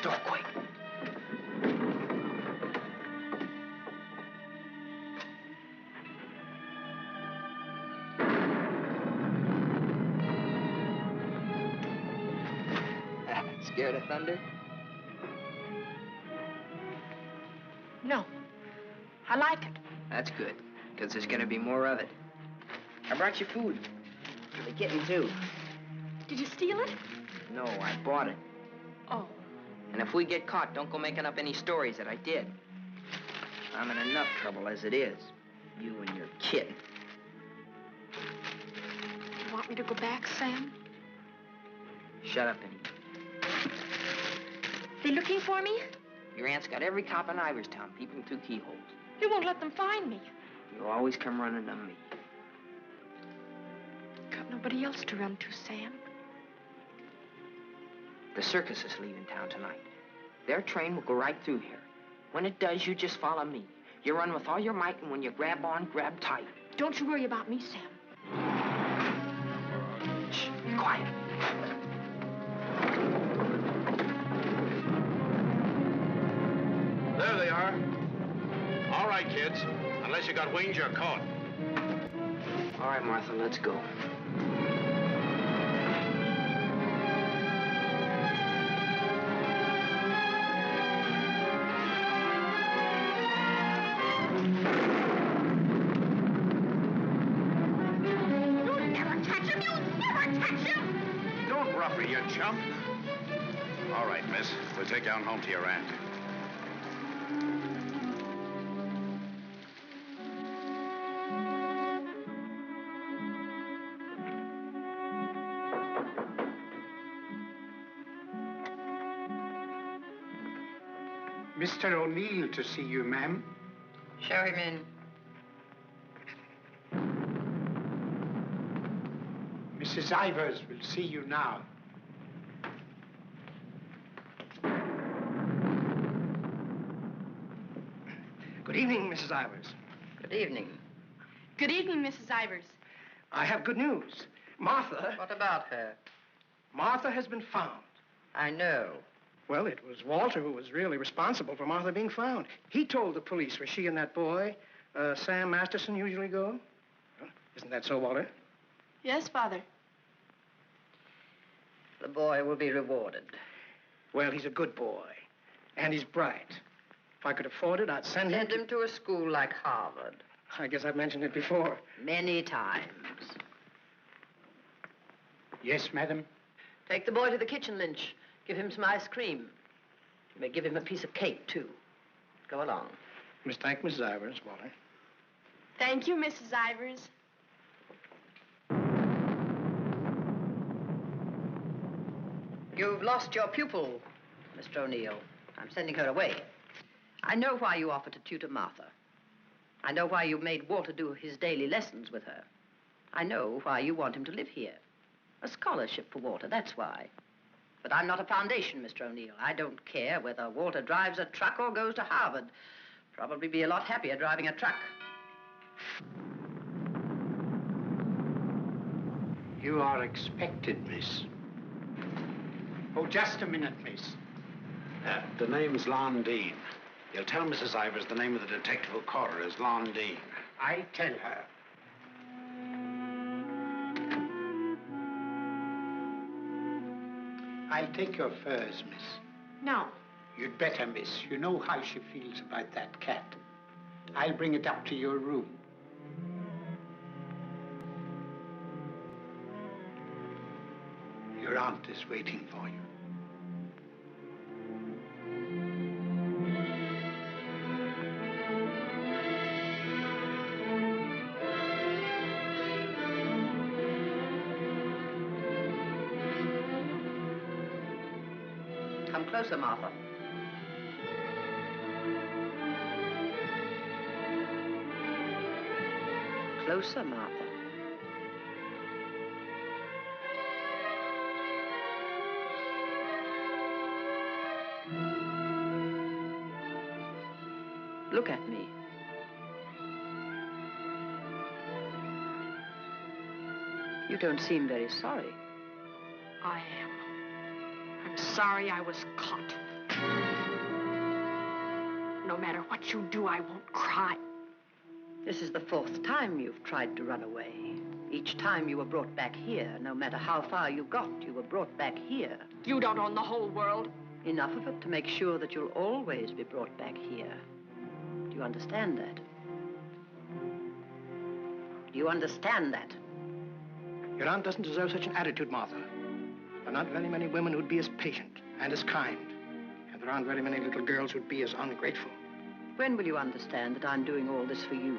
door quick. Scared of thunder? No. I like it. That's good, because there's gonna be more of it. I brought you food. For the kitten, too. Did you steal it? No, I bought it. Oh. And if we get caught, don't go making up any stories that I did. I'm in enough trouble as it is. You and your kitten. You want me to go back, Sam? Shut up and eat. They looking for me? Your aunt's got every cop in Iverstown peeping through keyholes. You won't let them find me. You always come running to me. Got nobody else to run to, Sam. The circus is leaving town tonight. Their train will go right through here. When it does, you just follow me. You run with all your might, and when you grab on, grab tight. Don't you worry about me, Sam. Shh, be quiet. There they are. All right, kids. Unless you got wings, you're caught. All right, Martha, let's go. You'll never catch him! You'll never catch him! Don't rough her, you chump. All right, miss. We'll take you on home to your aunt. Mr. O'Neill to see you, ma'am. Show him in. Mrs. Ivers will see you now. Good evening, Mrs. Ivers. Good evening. Good evening, Mrs. Ivers. I have good news. Martha... What about her? Martha has been found. I know. Well, it was Walter who was really responsible for Martha being found. He told the police where she and that boy, Sam Masterson, usually go. Well, isn't that so, Walter? Yes, Father. The boy will be rewarded. Well, he's a good boy. And he's bright. If I could afford it, I'd send him... Send him to a school like Harvard. I guess I've mentioned it before. Many times. Yes, madam. Take the boy to the kitchen, Lynch. Give him some ice cream. You may give him a piece of cake, too. Go along. Thank Mrs. Ivers, Walter. Thank you, Mrs. Ivers. You've lost your pupil, Mr. O'Neill. I'm sending her away. I know why you offered to tutor Martha. I know why you made Walter do his daily lessons with her. I know why you want him to live here. A scholarship for Walter, that's why. But I'm not a foundation, Mr. O'Neill. I don't care whether Walter drives a truck or goes to Harvard. Probably be a lot happier driving a truck. You are expected, miss. Oh, just a minute, miss. The name's Lon Dean. You'll tell Mrs. Ivers the name of the detective who caught her is Lon Dean. I'll tell her. I'll take your furs, miss. No. You'd better, miss. You know how she feels about that cat. I'll bring it up to your room. Your aunt is waiting for you. Come closer, Martha. Closer, Martha. Look at me. You don't seem very sorry. I am. I'm sorry I was caught. No matter what you do, I won't cry. This is the 4th time you've tried to run away. Each time you were brought back here. No matter how far you got, you were brought back here. You don't own the whole world. Enough of it to make sure that you'll always be brought back here. Do you understand that? Do you understand that? Your aunt doesn't deserve such an attitude, Martha. There are not very many women who'd be as patient and as kind. And there aren't very many little girls who'd be as ungrateful. When will you understand that I'm doing all this for you?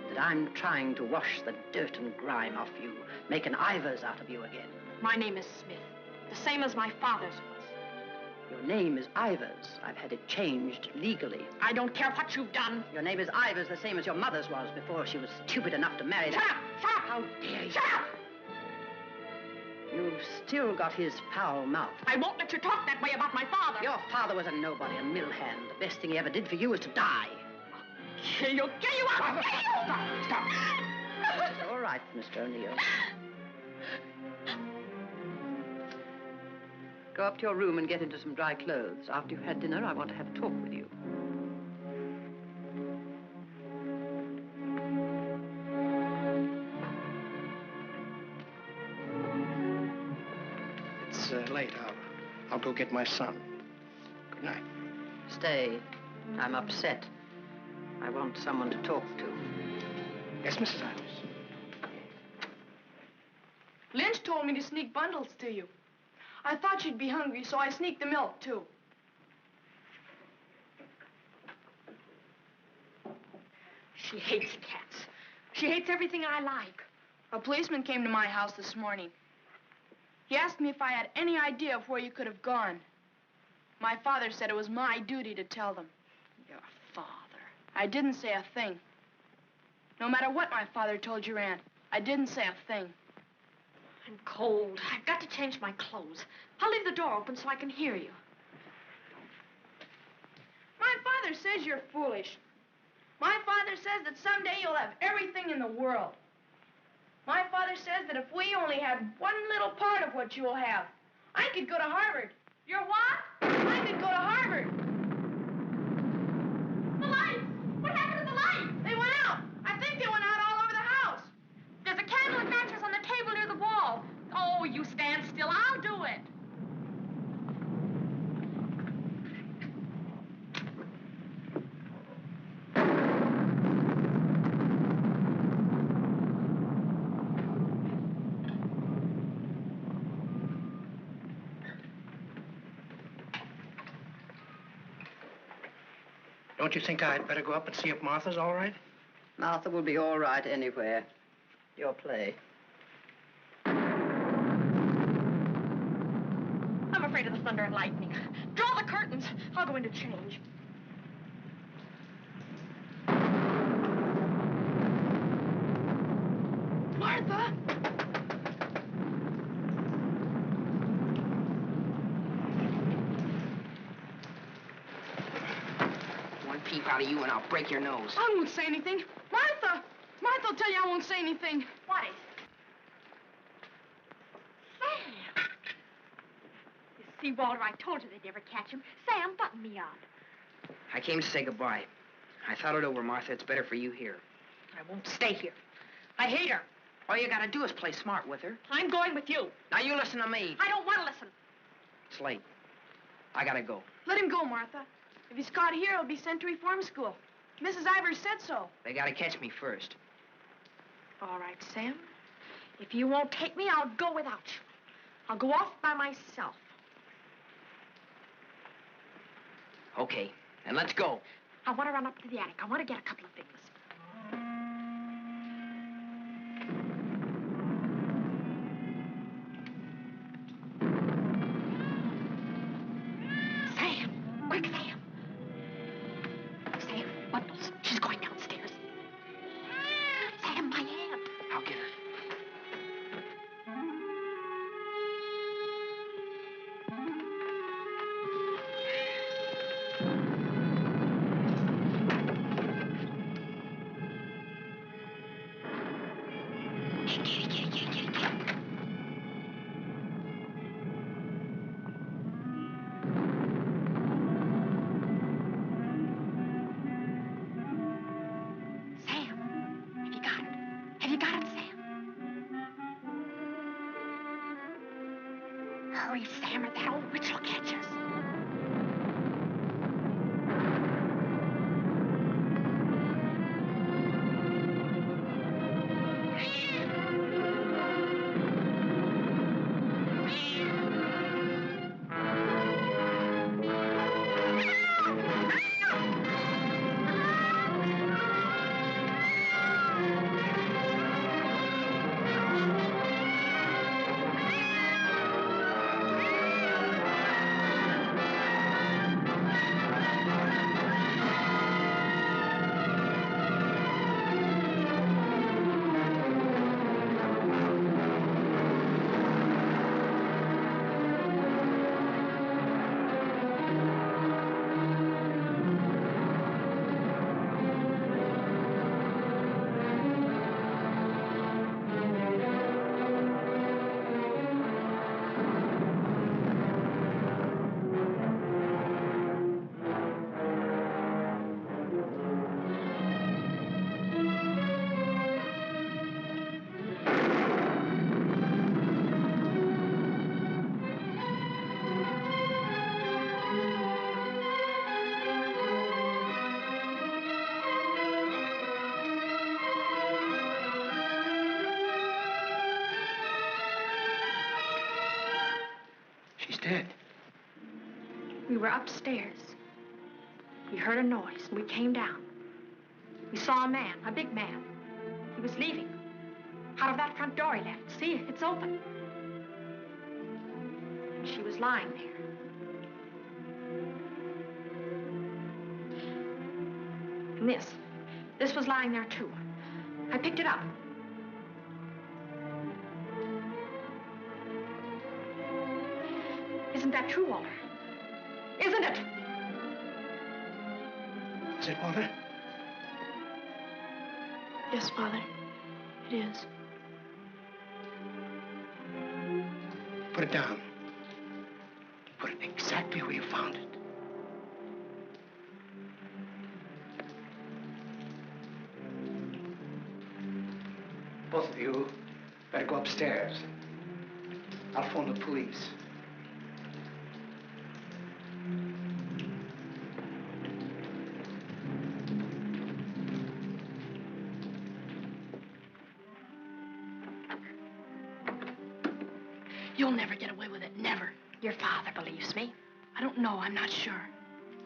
That I'm trying to wash the dirt and grime off you, make an Ivers out of you again? My name is Smith, the same as my father's was. Your name is Ivers. I've had it changed legally. I don't care what you've done. Your name is Ivers, the same as your mother's was before she was stupid enough to marry that. Shut up! Shut up! How dare you? Shut up! You've still got his foul mouth. I won't let you talk that way about my father. Your father was a nobody, a mill hand. The best thing he ever did for you was to die. Kill you! Kill you! I'll kill you! Stop! It's all right, Mr. O'Neill. Go up to your room and get into some dry clothes. After you've had dinner, I want to have a talk with you. It's late. I'll go get my son. Good night. Stay. I'm upset. I want someone to talk to. Yes, Mrs. Ivers. Lynch told me to sneak bundles to you. I thought you'd be hungry, so I sneaked the milk, too. She hates cats. She hates everything I like. A policeman came to my house this morning. He asked me if I had any idea of where you could have gone. My father said it was my duty to tell them. Your father. I didn't say a thing. No matter what my father told your aunt, I didn't say a thing. I'm cold. I've got to change my clothes. I'll leave the door open so I can hear you. My father says you're foolish. My father says that someday you'll have everything in the world. My father says that if we only had one little part of what you'll have, I could go to Harvard. You're what? I could go to Harvard. The lights! What happened to the lights? They went out. I think they went out all over the house. There's a candle and matches on the table near the wall. Oh, you stand still. I'll do it. Don't you think I'd better go up and see if Martha's all right? Martha will be all right anywhere. Your play. I'm afraid of the thunder and lightning. Draw the curtains. I'll go in to change. Martha! One peep out of you and I'll break your nose. I won't say anything. Martha! Martha will tell you I won't say anything. What is it? Sam! You see, Walter, I told you they'd never catch him. Sam, button me up. I came to say goodbye. I thought it over, Martha. It's better for you here. I won't stay here. I hate her. All you gotta do is play smart with her. I'm going with you. Now you listen to me. I don't want to listen. It's late. I gotta go. Let him go, Martha. If he's caught here, he'll be sent to reform school. Mrs. Ivers said so. They gotta catch me first. All right, Sam. If you won't take me, I'll go without you. I'll go off by myself. Okay, and let's go. I want to run up to the attic. I want to get a couple of things. Sam! Quick, Sam! Sam, bundles. She's going downstairs. Sam, my hand. I'll get her. Hurry, Sam, or that old witch will catch us. She's dead. We were upstairs. We heard a noise, and we came down. We saw a man, a big man. He was leaving. Out of that front door he left. See, it's open. And she was lying there. And this was lying there, too. I picked it up. Isn't that true, Walter? Isn't it? Is it, Walter? Yes, Father. It is. Put it down. Put it exactly where you found it. Both of you better go upstairs. I'll phone the police. You'll never get away with it, never. Your father believes me. I don't know, I'm not sure.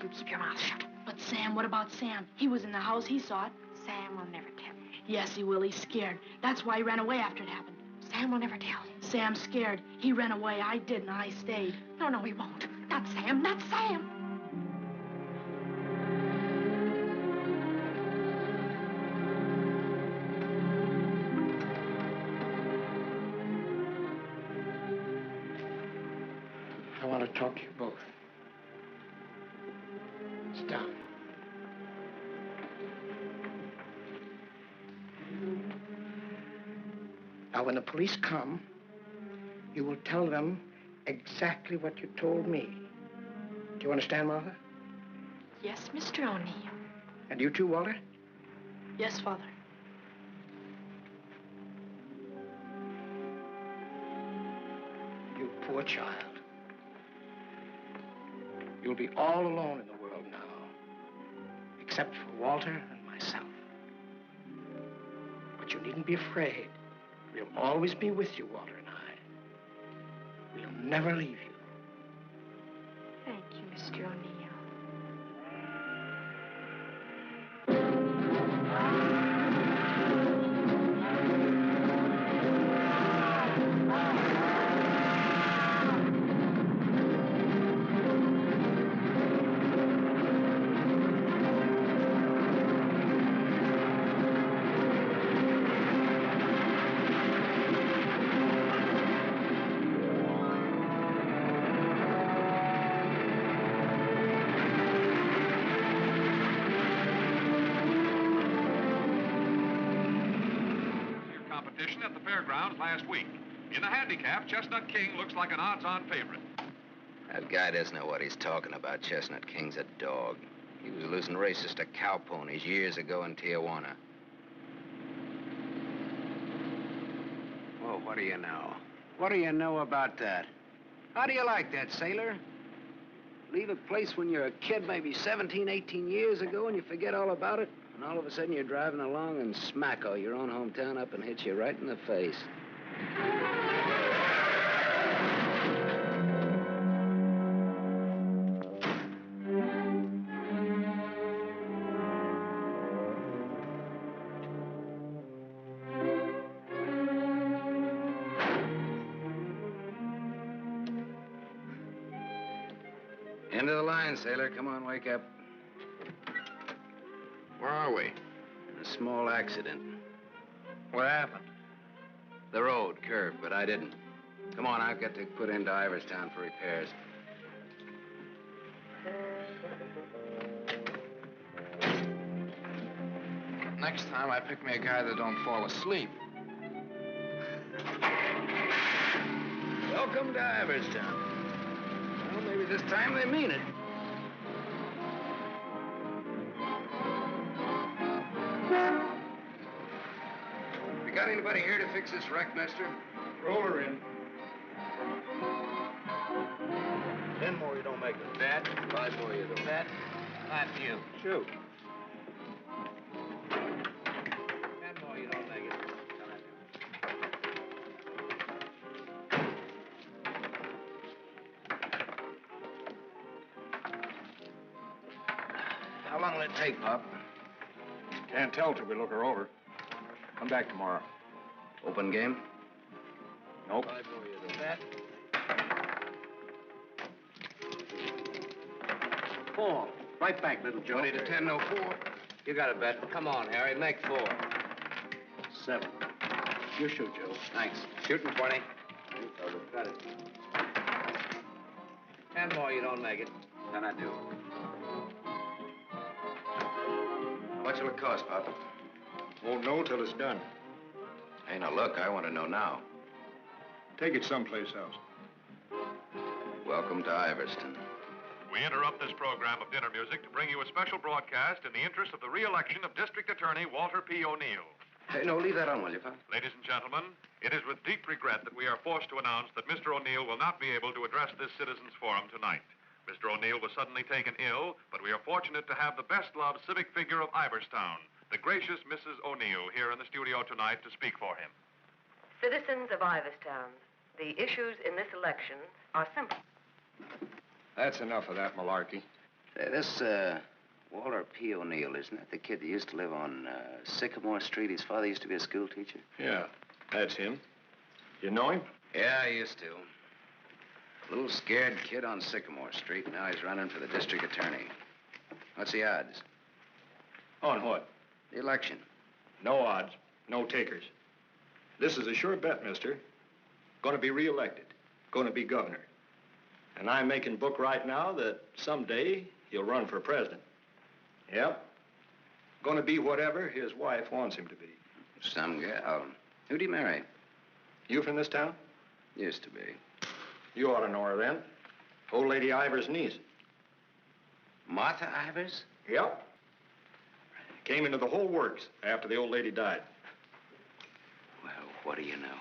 You keep your mouth shut. But Sam, what about Sam? He was in the house, he saw it. Sam will never tell. Yes, he will, he's scared. That's why he ran away after it happened. Sam will never tell. Sam's scared. He ran away, I didn't, I stayed. No, he won't. Not Sam, not Sam. I want to talk to you both. Sit down. Now, when the police come, you will tell them exactly what you told me. Do you understand, Martha? Yes, Mr. O'Neill. And you too, Walter? Yes, Father. You poor child. You'll be all alone in the world now, except for Walter and myself. But you needn't be afraid. We'll always be with you, Walter and I. We'll never leave you. Thank you, Mr. O'Neill. At the fairgrounds last week. In the handicap, Chestnut King looks like an odds-on favorite. That guy doesn't know what he's talking about. Chestnut King's a dog. He was losing races to cow ponies years ago in Tijuana. Well, what do you know? What do you know about that? How do you like that, sailor? Leave a place when you're a kid, maybe 17, 18 years ago, and you forget all about it, and all of a sudden you're driving along and smack-o, your own hometown up and hits you right in the face. End of the line, sailor. Come on, wake up. Where are we? A small accident. What happened? The road curved, but I didn't. Come on, I've got to put into Iverstown for repairs. Next time, I pick me a guy that don't fall asleep. Welcome to Iverstown. Well, maybe this time they mean it. You got anybody here to fix this wreck, mister? Roll her in. 10 more, you don't make it. That? 5 more, you don't. That, not you. Shoot. 10 more, you don't make it. How long will it take, Pop? Can't tell till we look her over. Come back tomorrow. Open game? Nope. 5 more, you don't. That, 4. Right back, little Joe. 20 to 10, no 4. You got it, Bet. Come on, Harry, make 4. 7. You shoot, Joe. Thanks. Shooting 20. You fellas got it. 10 more, you don't make it. Then I do. How much will it cost, Pop? Won't know till it's done. Hey, now look, I want to know now. Take it someplace else. Welcome to Iverston. We interrupt this program of dinner music to bring you a special broadcast in the interest of the re-election of District Attorney Walter P. O'Neill. Hey, no, leave that on, will you, Pop? Ladies and gentlemen, it is with deep regret that we are forced to announce that Mr. O'Neill will not be able to address this citizens' forum tonight. Mr. O'Neill was suddenly taken ill, but we are fortunate to have the best-loved civic figure of Iverstown, the gracious Mrs. O'Neill, here in the studio tonight to speak for him. Citizens of Iverstown, the issues in this election are simple. That's enough of that malarkey. Say, this, Walter P. O'Neill, isn't that the kid that used to live on Sycamore Street? His father used to be a school teacher. Yeah, that's him. You know him? Yeah, I used to. Little scared kid on Sycamore Street. Now he's running for the district attorney. What's the odds? On what? The election. No odds, no takers. This is a sure bet, mister. Going to be reelected. Going to be governor. And I'm making book right now that someday he'll run for president. Yep. Going to be whatever his wife wants him to be. Some gal. Who'd he marry? You from this town? Used to be. You ought to know her then. Old Lady Ivers' niece. Martha Ivers? Yep. Came into the whole works after the old lady died. Well, what do you know?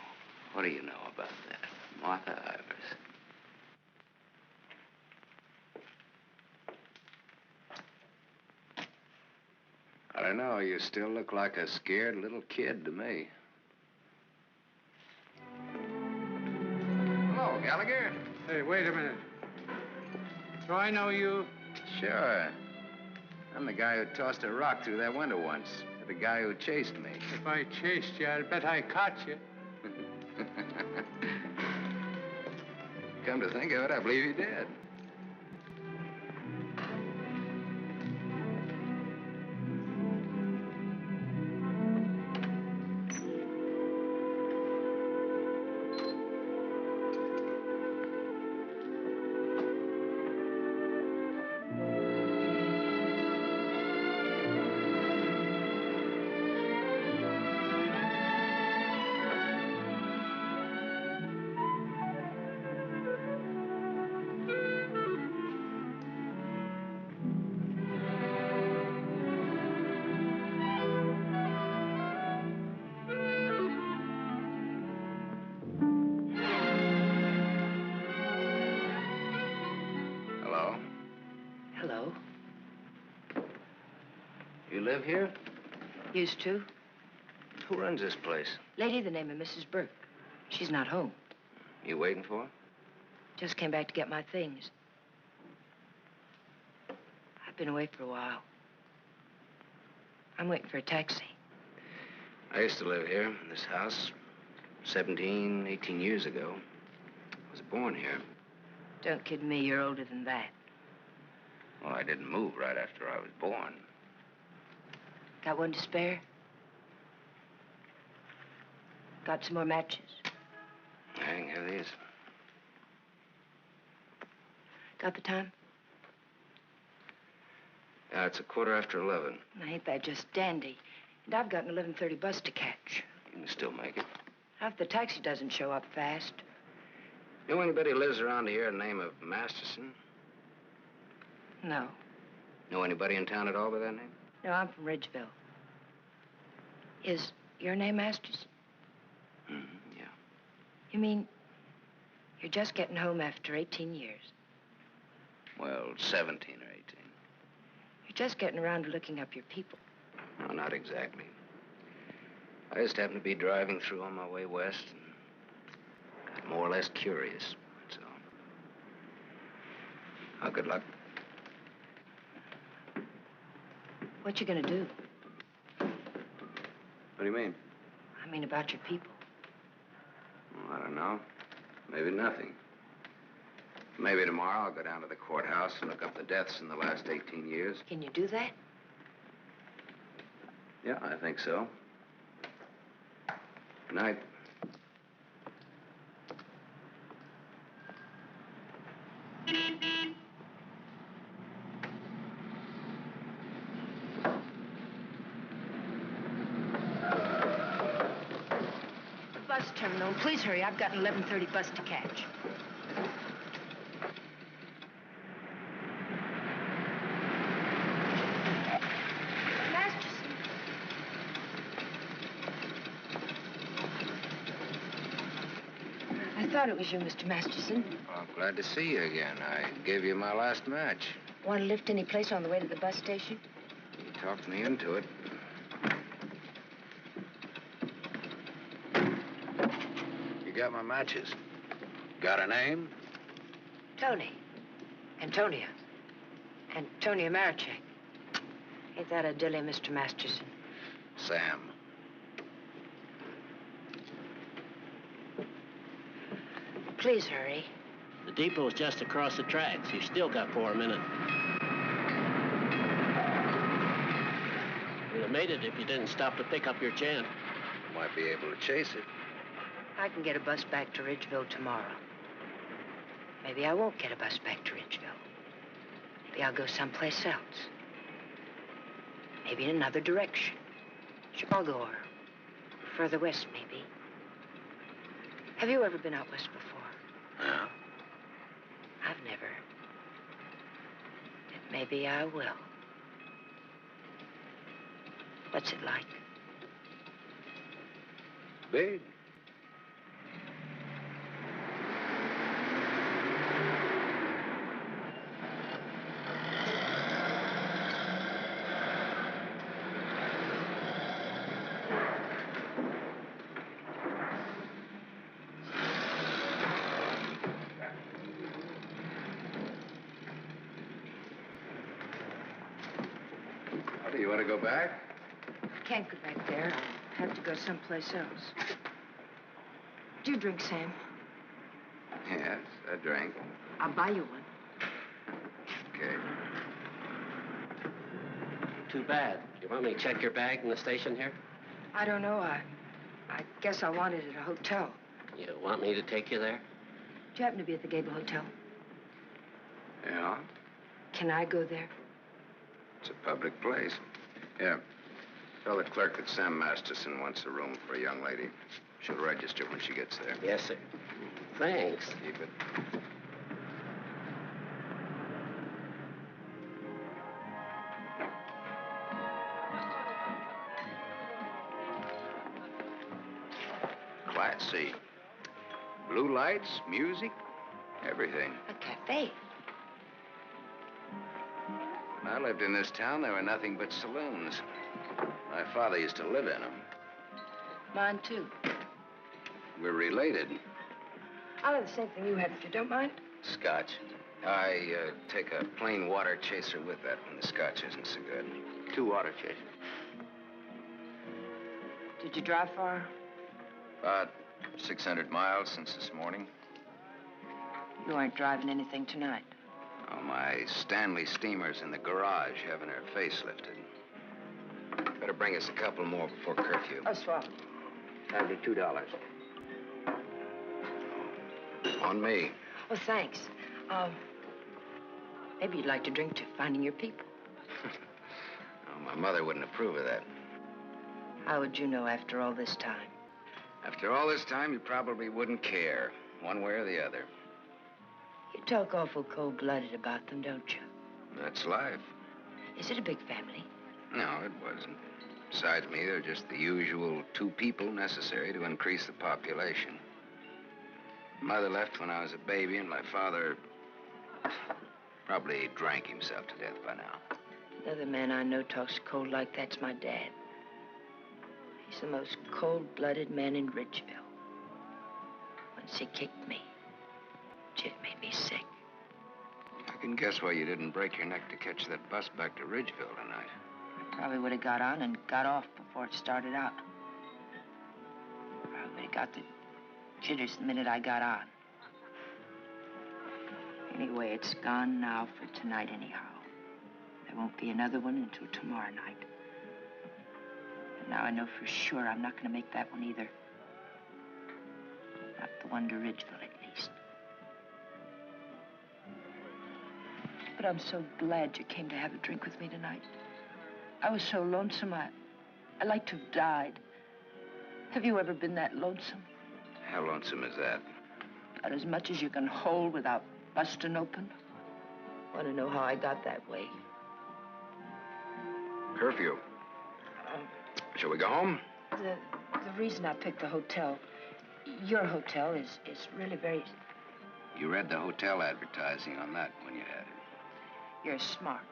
What do you know about that? Martha Ivers. I don't know. You still look like a scared little kid to me. Hello, Gallagher. Hey, wait a minute. Do I know you? Sure. I'm the guy who tossed a rock through that window once. The guy who chased me. If I chased you, I'd bet I caught you. Come to think of it, I believe you did. live here? Used to. Who runs this place? Lady, the name of Mrs. Burke. She's not home. You waiting for her? Just came back to get my things. I've been away for a while. I'm waiting for a taxi. I used to live here, in this house, 17, 18 years ago. I was born here. Don't kid me, you're older than that. Well, I didn't move right after I was born. Got one to spare? Got some more matches? I can have these. Got the time? Yeah, it's 11:15. Now, ain't that just dandy? And I've got an 11:30 bus to catch. You can still make it. If the taxi doesn't show up fast. Know anybody who lives around here the name of Masterson? No. Know anybody in town at all by that name? No, I'm from Ridgeville. Is your name Masters? Yeah. You mean you're just getting home after 18 years? Well, 17 or 18. You're just getting around to looking up your people. No, not exactly. I just happened to be driving through on my way west and got more or less curious, that's all. Oh, good luck. What you gonna do? What do you mean? I mean about your people. Well, I don't know. Maybe nothing. Maybe tomorrow I'll go down to the courthouse and look up the deaths in the last 18 years. Can you do that? Yeah, I think so. Good night. Bus terminal. Please hurry. I've got an 11:30 bus to catch. Masterson. I thought it was you, Mr. Masterson. Well, I'm glad to see you again. I gave you my last match. Want to lift any place on the way to the bus station? You talked me into it. You got my matches. Got a name? Tony. Antonia. Antonia Marichek. Ain't that a dilly, Mr. Masterson? Sam. Please hurry. The depot's just across the tracks. You still got 4 minutes. You'd have made it if you didn't stop to pick up your gent. Might be able to chase it. I can get a bus back to Ridgeville tomorrow. Maybe I won't get a bus back to Ridgeville. Maybe I'll go someplace else. Maybe in another direction. Chicago or further west, maybe. Have you ever been out west before? No. I've never. But maybe I will. What's it like? Big. Do you want to go back? I can't go back there. I'll have to go someplace else. Do you drink, Sam? Yes, I drank. I'll buy you one. Okay. Too bad. You want me to check your bag in the station here? I don't know. I guess I want it at a hotel. You want me to take you there? Do you happen to be at the Gable Hotel? Yeah? Can I go there? It's a public place. Yeah. Tell the clerk that Sam Masterson wants a room for a young lady. She'll register when she gets there. Yes, sir. Thanks. Keep it. Class C. Blue lights, music, everything. A cafe. When I lived in this town, there were nothing but saloons. My father used to live in them. Mine, too. We're related. I'll have the same thing you had, if you don't mind. Scotch. I take a plain water chaser with that when the scotch isn't so good. 2 water chasers. Did you drive far? About 600 miles since this morning. You aren't driving anything tonight. Oh, my Stanley steamer's in the garage having her face lifted. Better bring us a couple more before curfew. Oh, swell. That'll be $2. On me. Oh, thanks. Maybe you'd like to drink to finding your people. Oh, my mother wouldn't approve of that. How would you know after all this time? After all this time, you probably wouldn't care, one way or the other. You talk awful cold-blooded about them, don't you? That's life. Is it a big family? No, it wasn't. Besides me, they're just the usual 2 people necessary to increase the population. Mother left when I was a baby, and my father probably drank himself to death by now. Another man I know talks cold like that's my dad. He's the most cold-blooded man in Ridgeville. Once he kicked me. It made me sick. I can guess why you didn't break your neck to catch that bus back to Ridgeville tonight. Probably would have got on and got off before it started out. Probably would have got the jitters the minute I got on. Anyway, it's gone now for tonight anyhow. There won't be another one until tomorrow night. And now I know for sure I'm not going to make that one either. Not the one to Ridgeville, at least. But I'm so glad you came to have a drink with me tonight. I was so lonesome, I'd like to have died. Have you ever been that lonesome? How lonesome is that? About as much as you can hold without busting open. Want to know how I got that way? Curfew. Shall we go home? The reason I picked the hotel, your hotel, is really very... You read the hotel advertising on that when you had it. You're smart.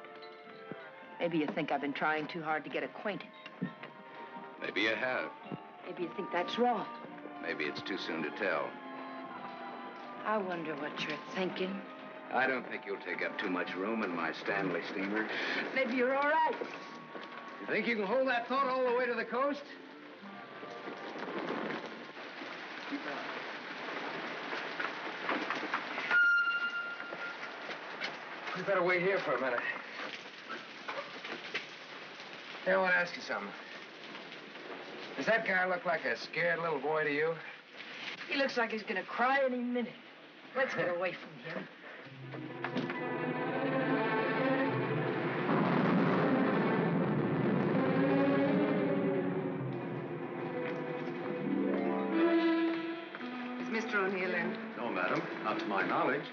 Maybe you think I've been trying too hard to get acquainted. Maybe you have. Maybe you think that's wrong. Maybe it's too soon to tell. I wonder what you're thinking. I don't think you'll take up too much room in my Stanley steamer. Maybe you're all right. You think you can hold that thought all the way to the coast? We better wait here for a minute. Hey, I want to ask you something. Does that guy look like a scared little boy to you? He looks like he's gonna cry any minute. Let's get away from him. Is Mr. O'Neill in? No, madam, not to my knowledge.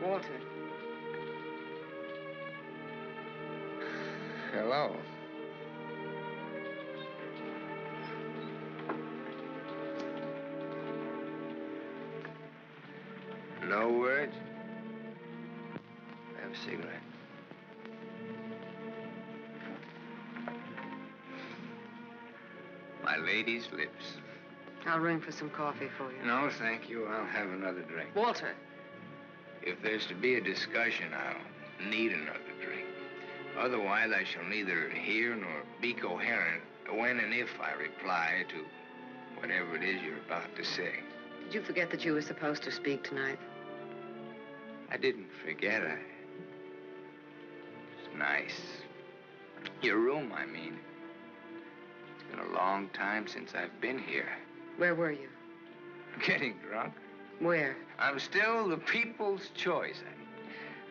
Walter. Hello. No words? Have a cigarette. My lady's lips. I'll ring for some coffee for you. No, thank you. I'll have another drink. Walter. If there's to be a discussion, I'll need another drink. Otherwise, I shall neither hear nor be coherent when and if I reply to whatever it is you're about to say. Did you forget that you were supposed to speak tonight? I didn't forget. It's nice. Your room, I mean. It's been a long time since I've been here. Where were you? Getting drunk. Where? I'm still the people's choice.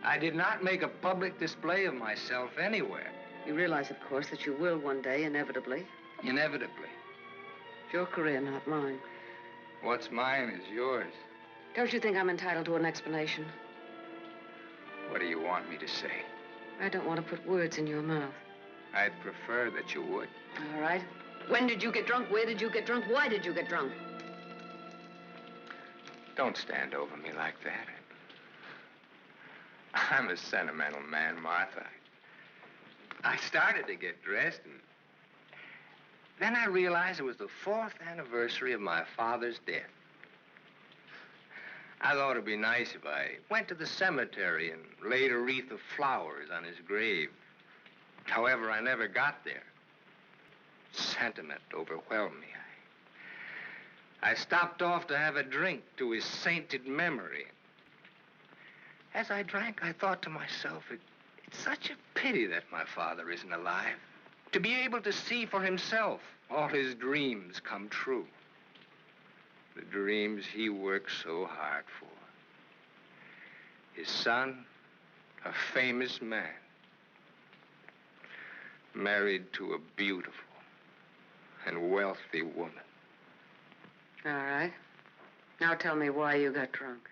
I did not make a public display of myself anywhere. You realize, of course, that you will one day, inevitably. Inevitably. It's your career, not mine. What's mine is yours. Don't you think I'm entitled to an explanation? What do you want me to say? I don't want to put words in your mouth. I'd prefer that you would. All right. When did you get drunk? Where did you get drunk? Why did you get drunk? Don't stand over me like that. I'm a sentimental man, Martha. I started to get dressed, and then I realized it was the 4th anniversary of my father's death. I thought it'd be nice if I went to the cemetery and laid a wreath of flowers on his grave. However, I never got there. Sentiment overwhelmed me. I stopped off to have a drink to his sainted memory. As I drank, I thought to myself, it's such a pity that my father isn't alive. To be able to see for himself all his dreams come true. The dreams he worked so hard for. His son, a famous man, married to a beautiful and wealthy woman. All right. Now tell me why you got drunk.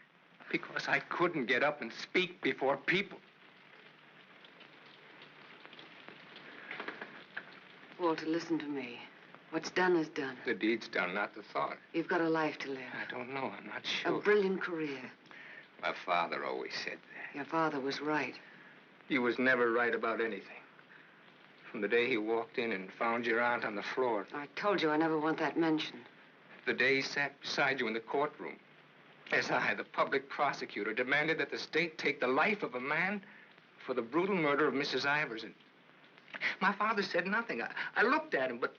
Because I couldn't get up and speak before people. Walter, listen to me. What's done is done. The deed's done, not the thought. You've got a life to live. I don't know. I'm not sure. A brilliant career. My father always said that. Your father was right. He was never right about anything. From the day he walked in and found your aunt on the floor. I told you I never want that mentioned. The day he sat beside you in the courtroom. As I, the public prosecutor, demanded that the state take the life of a man for the brutal murder of Mrs. Ivers. And my father said nothing. I looked at him, but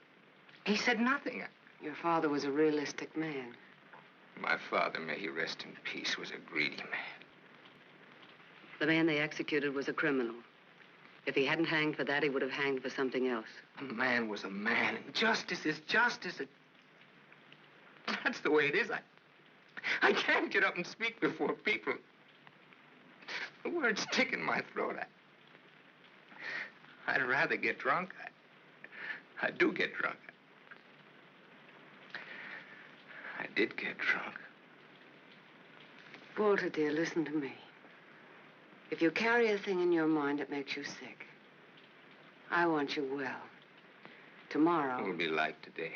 he said nothing. Your father was a realistic man. My father, may he rest in peace, was a greedy man. The man they executed was a criminal. If he hadn't hanged for that, he would have hanged for something else. A man was a man, and justice is justice. That's the way it is. I can't get up and speak before people. The words stick in my throat. I'd rather get drunk. I do get drunk. I did get drunk. Walter, dear, listen to me. If you carry a thing in your mind that makes you sick, I want you well. Tomorrow... It will be like today.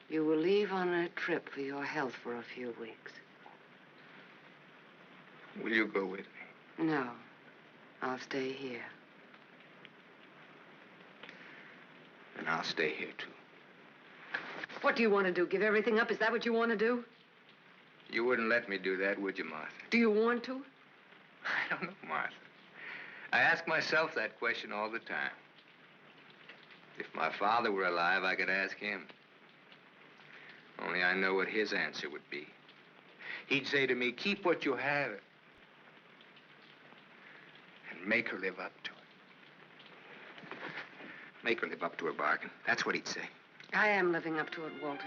You will leave on a trip for your health for a few weeks. Will you go with me? No. I'll stay here. And I'll stay here, too. What do you want to do? Give everything up? Is that what you want to do? You wouldn't let me do that, would you, Martha? Do you want to? I don't know, Martha. I ask myself that question all the time. If my father were alive, I could ask him. Only I know what his answer would be. He'd say to me, keep what you have and make her live up to it. Make her live up to her bargain. That's what he'd say. I am living up to it, Walter.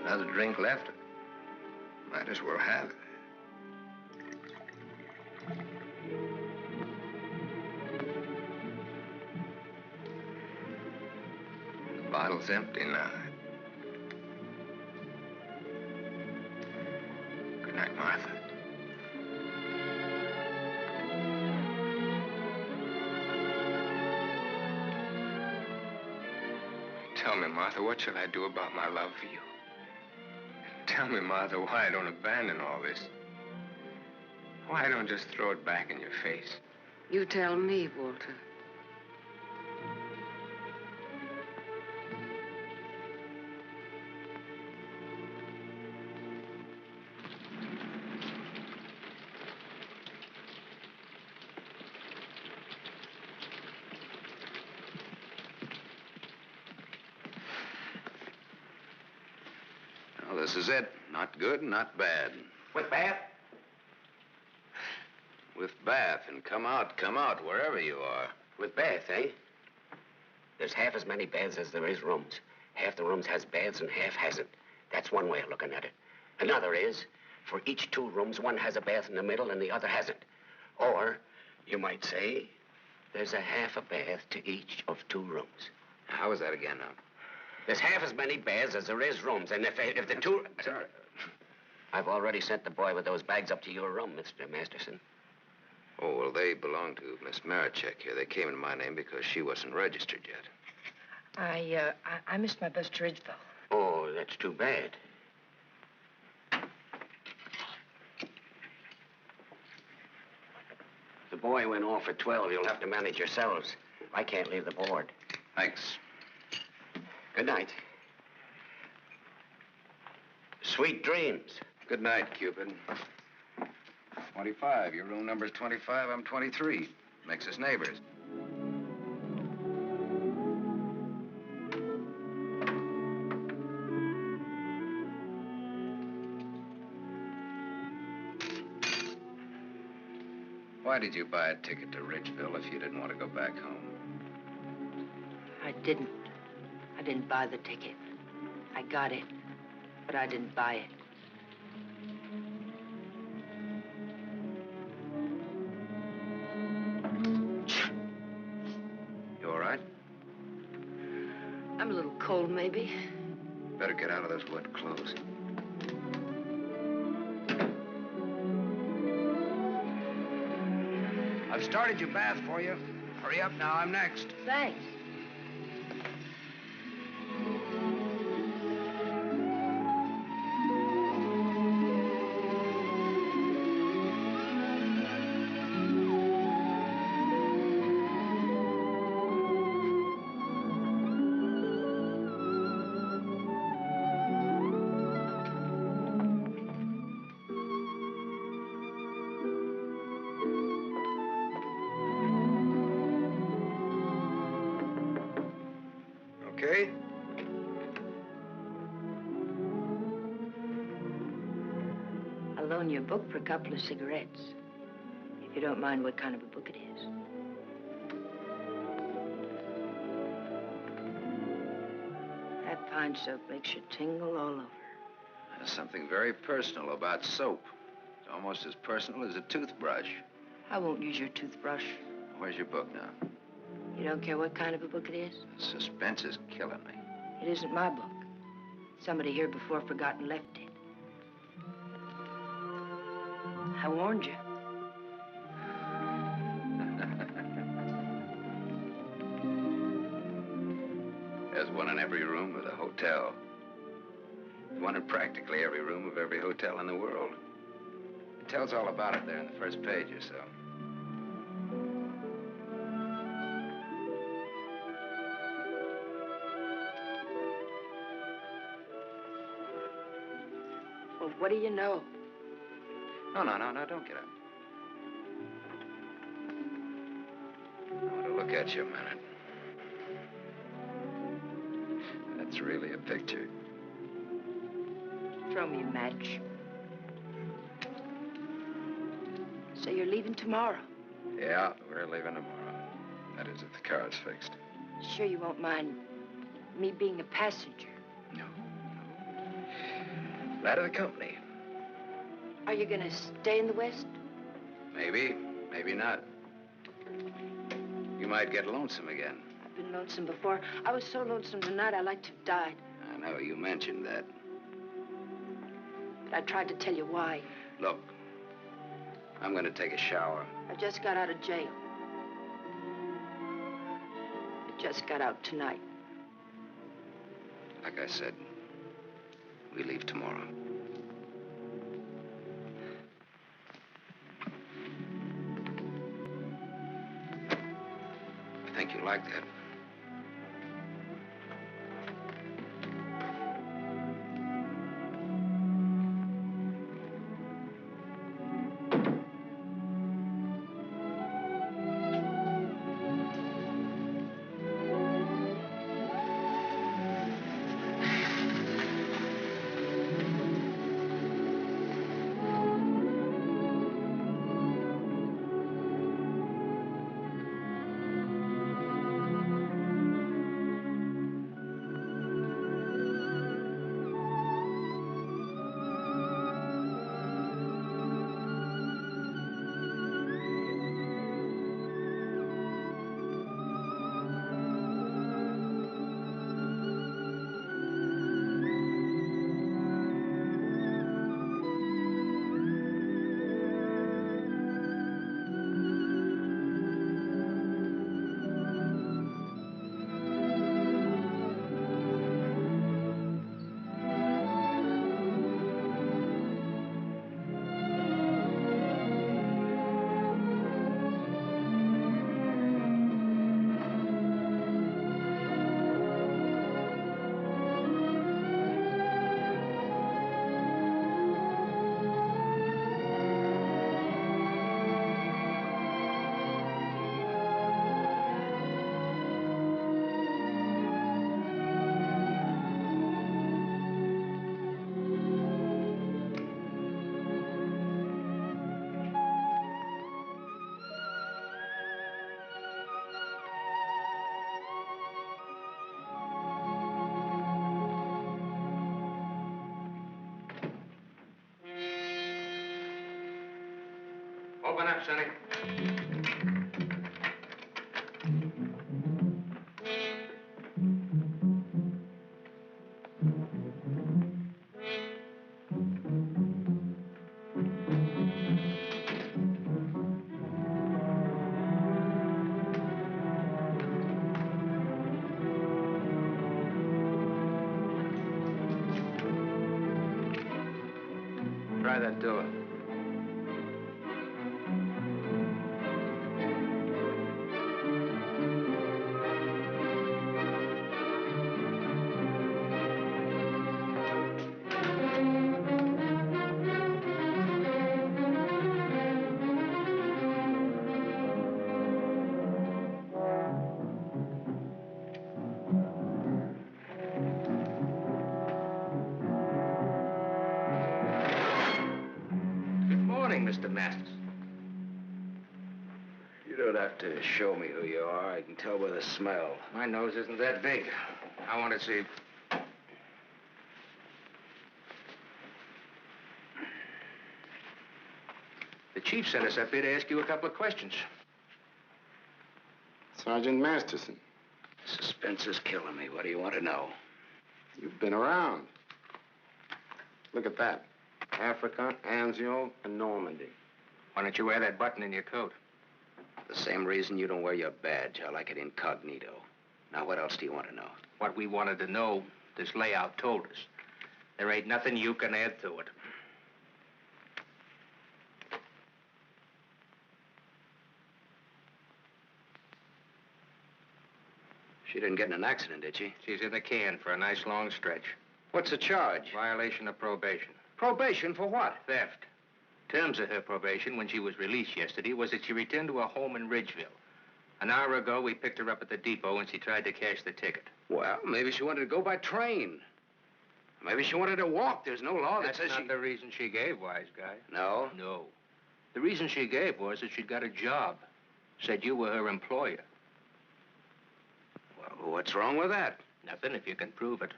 Another drink left. Might as well have it. The bottle's empty now. Good night, Martha. Tell me, Martha, what shall I do about my love for you? Tell me, Martha, why I don't abandon all this. Why I don't just throw it back in your face. You tell me, Walter. Well, this is it. Not good, not bad. With Bath? With Bath, and come out, wherever you are. With Bath, eh? There's half as many baths as there is rooms. Half the rooms has baths and half hasn't. That's one way of looking at it. Another is, for each 2 rooms, one has a bath in the middle and the other hasn't. Or, you might say, there's a half a bath to each of 2 rooms. How is that again now? There's half as many baths as there is rooms, and if the 2... Sorry. I've already sent the boy with those bags up to your room, Mr. Masterson. Oh, well, they belong to Miss Marichek here. They came in my name because she wasn't registered yet. I missed my bus to Ridgeville. Oh, that's too bad. The boy went off at 12. You'll have to manage yourselves. I can't leave the board. Thanks. Good night. Sweet dreams. Good night, Cupid. 25. Your room number's 25. I'm 23. Makes us neighbors. Why did you buy a ticket to Ridgeville if you didn't want to go back home? I didn't. I didn't buy the ticket. I got it, but I didn't buy it. You all right? I'm a little cold, maybe. Better get out of those wet clothes. I've started your bath for you. Hurry up now, I'm next. Thanks. Okay? I'll loan you a book for a couple of cigarettes. If you don't mind what kind of a book it is. That pine soap makes you tingle all over. There's something very personal about soap. It's almost as personal as a toothbrush. I won't use your toothbrush. Where's your book now? You don't care what kind of a book it is? Suspense is killing me. It isn't my book. Somebody here before forgot and left it. I warned you. There's one in every room of the hotel. One in practically every room of every hotel in the world. It tells all about it there in the first page or so. Well, what do you know? No, don't get up. I want to look at you a minute. That's really a picture. Throw me a match. So you're leaving tomorrow? Yeah, we're leaving tomorrow. That is, if the car's fixed. Sure you won't mind me being a passenger? No. Glad of the company. Are you gonna stay in the West? Maybe, maybe not. You might get lonesome again. I've been lonesome before. I was so lonesome tonight I like to have died. I know, you mentioned that. But I tried to tell you why. Look, I'm going to take a shower. I just got out of jail. I just got out tonight. Like I said, we leave tomorrow. I think you like that. Open up, Sonny. Try that door. Mr. Masters. You don't have to show me who you are. I can tell by the smell. My nose isn't that big. I want to see. The chief sent us up here to ask you a couple of questions. Sergeant Masterson. Suspense is killing me. What do you want to know? You've been around. Look at that. Africa, Anzio, and Normandy. Why don't you wear that button in your coat? The same reason you don't wear your badge. I like it incognito. Now, what else do you want to know? What we wanted to know, this layout told us. There ain't nothing you can add to it. She didn't get in an accident, did she? She's in the can for a nice long stretch. What's the charge? Violation of probation. Probation for what? Theft. Terms of her probation when she was released yesterday was that she returned to her home in Ridgeville. An hour ago, we picked her up at the depot and she tried to cash the ticket. Well, maybe she wanted to go by train. Maybe she wanted to walk. There's no law that That's says not the reason she gave, wise guy. No? No. The reason she gave was that she'd got a job. Said you were her employer. Well, what's wrong with that? Nothing if you can prove it.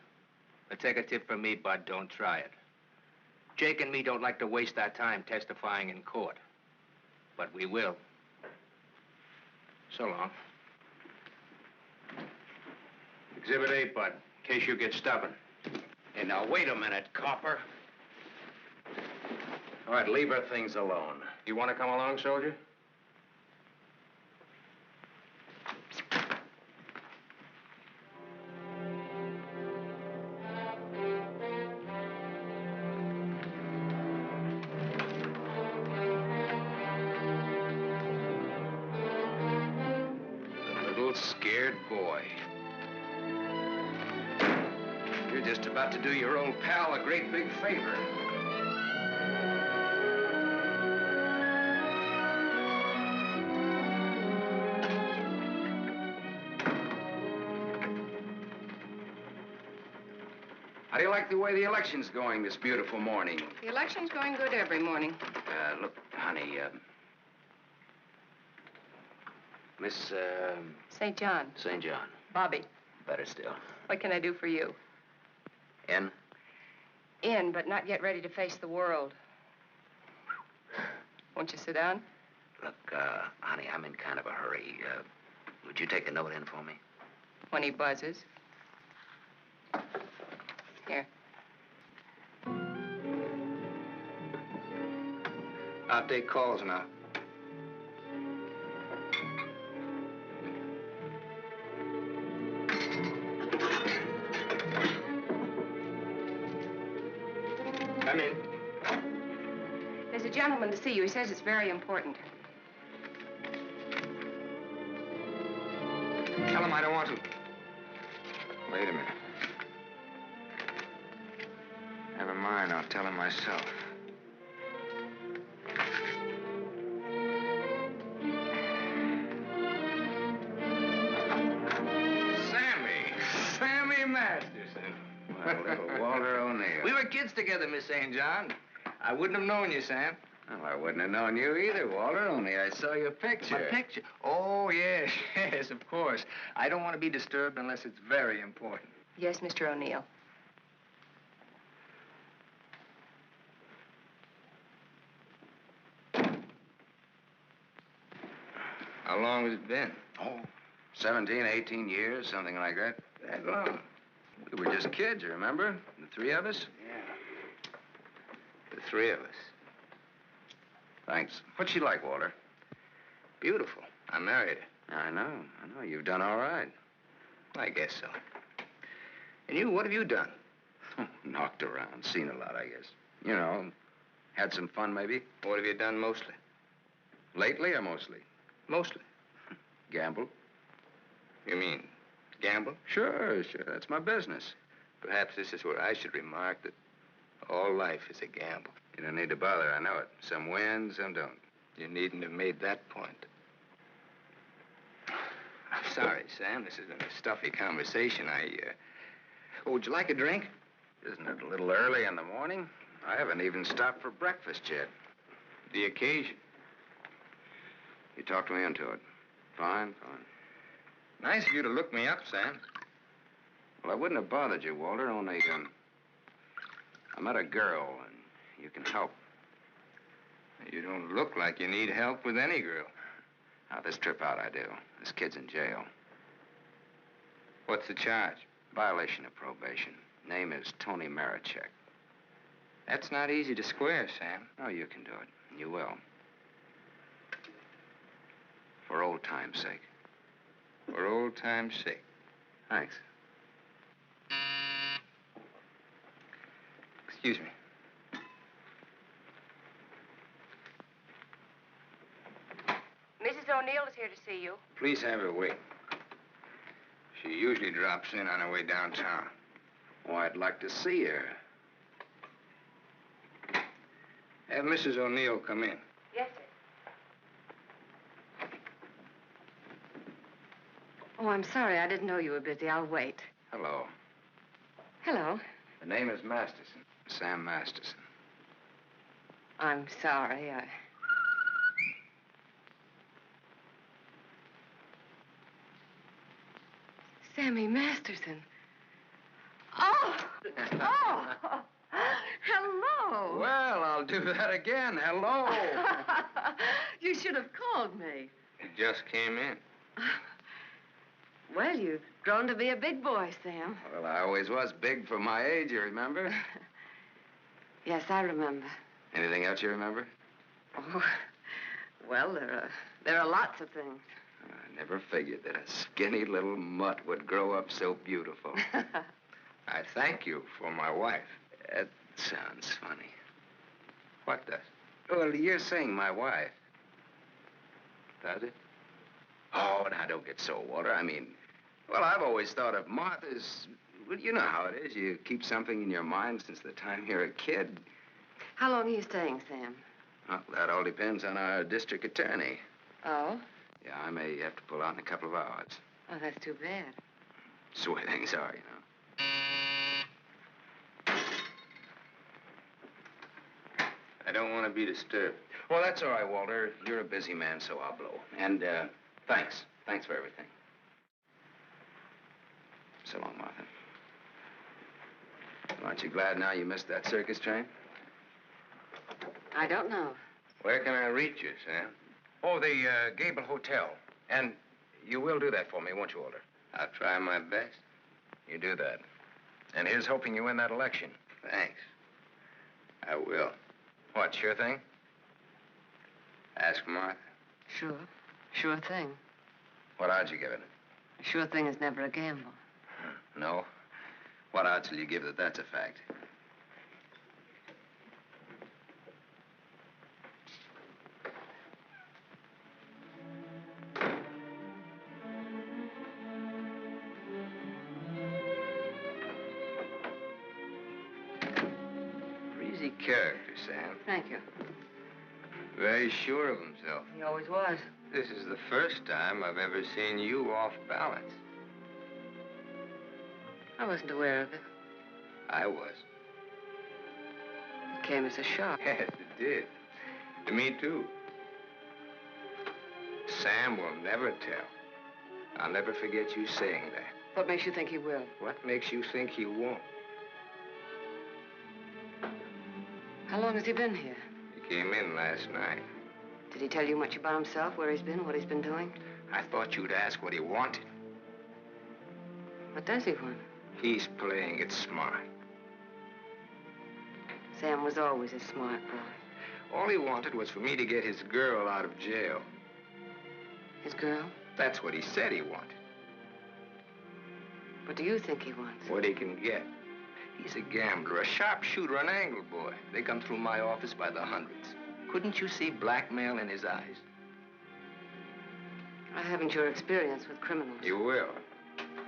But take a tip from me, Bud, don't try it. Jake and me don't like to waste our time testifying in court. But we will. So long. Exhibit 8, Bud, in case you get stubborn. Hey, now, wait a minute, copper. All right, leave her things alone. You want to come along, soldier? Scared boy. You're just about to do your old pal a great big favor. How do you like the way the election's going this beautiful morning? The election's going good every morning. Look, honey, Miss, St. John. St. John. Bobby. Better still. What can I do for you? In? In, but not yet ready to face the world. Won't you sit down? Look, honey, I'm in kind of a hurry. Would you take a note in for me? When he buzzes. Here. I'll take calls now. Come in. There's a gentleman to see you. He says it's very important. Tell him I don't want to. Wait a minute. Never mind, I'll tell him myself. Sammy Masterson. Well, little Walter O'Neill. We were kids together, Miss St. John. I wouldn't have known you, Sam. Well, I wouldn't have known you either, Walter, only I saw your picture. My picture? Oh, yes, yes, of course. I don't want to be disturbed unless it's very important. Yes, Mr. O'Neill. How long has it been? Oh, 17, 18 years, something like that. That long? We were just kids, you remember? The three of us? Yeah. The three of us. Thanks. What's she like, Walter? Beautiful. I married her. I know. You've done all right. I guess so. And you, what have you done? Knocked around, seen a lot, I guess. You know, had some fun, maybe. What have you done mostly? Lately or mostly? Mostly. Gamble. You mean gamble? Sure. That's my business. Perhaps this is where I should remark that all life is a gamble. You don't need to bother, I know it. Some win, some don't. You needn't have made that point. I'm sorry, Sam. This has been a stuffy conversation. Oh, would you like a drink? Isn't it a little early in the morning? I haven't even stopped for breakfast yet. The occasion. You talked me into it. Fine. Nice of you to look me up, Sam. Well, I wouldn't have bothered you, Walter, only, I met a girl, and you can help. You don't look like you need help with any girl. Now, this trip out I do. This kid's in jail. What's the charge? Violation of probation. Name is Tony Marichek. That's not easy to square, Sam. Oh, you can do it. And you will. For old time's sake. For old time's sake. Thanks. Excuse me. Mrs. O'Neill is here to see you. Please have her wait. She usually drops in on her way downtown. Oh, I'd like to see her. Have Mrs. O'Neill come in. Yes, sir. Oh, I'm sorry. I didn't know you were busy. I'll wait. Hello. Hello. The name is Masterson. Sam Masterson. I'm sorry. Sammy Masterson. Oh! Hello. Well, I'll do that again. Hello. You should have called me. He just came in. Well, you've grown to be a big boy, Sam. Well, I always was big for my age, you remember? Yes, I remember. Anything else you remember? Oh, well, there are lots of things. I never figured that a skinny little mutt would grow up so beautiful. I thank you for my wife. That sounds funny. What does? Well, you're saying my wife. Does it? Oh, now, don't get so, Walter. I mean, well, I've always thought of Martha's... Well, you know how it is. You keep something in your mind since the time you're a kid. How long are you staying, Sam? Well, that all depends on our district attorney. Oh? Yeah, I may have to pull out in a couple of hours. Oh, that's too bad. That's the way things are, you know. I don't want to be disturbed. Well, that's all right, Walter. You're a busy man, so I'll blow. And, thanks. Thanks for everything. So long, Martha. Well, aren't you glad now you missed that circus train? I don't know. Where can I reach you, Sam? Oh, the Gable Hotel. And you will do that for me, won't you, Walter? I'll try my best. You do that. And here's hoping you win that election. Thanks. I will. What, sure thing? Ask Martha. Sure. Sure thing. What odds you give it? A sure thing is never a gamble. No? What odds will you give that that's a fact? Breezy character, Sam. Thank you. Very sure of himself. He always was. This is the first time I've ever seen you off balance. I wasn't aware of it. I was. It came as a shock. Yes, it did. To me, too. Sam will never tell. I'll never forget you saying that. What makes you think he will? What makes you think he won't? How long has he been here? He came in last night. Did he tell you much about himself, where he's been, what he's been doing? I thought you'd ask what he wanted. What does he want? He's playing it smart. Sam was always a smart boy. All he wanted was for me to get his girl out of jail. His girl? That's what he said he wanted. What do you think he wants? What he can get. He's a gambler, a sharpshooter, an angle boy. They come through my office by the hundreds. Couldn't you see blackmail in his eyes? I haven't your experience with criminals. You will.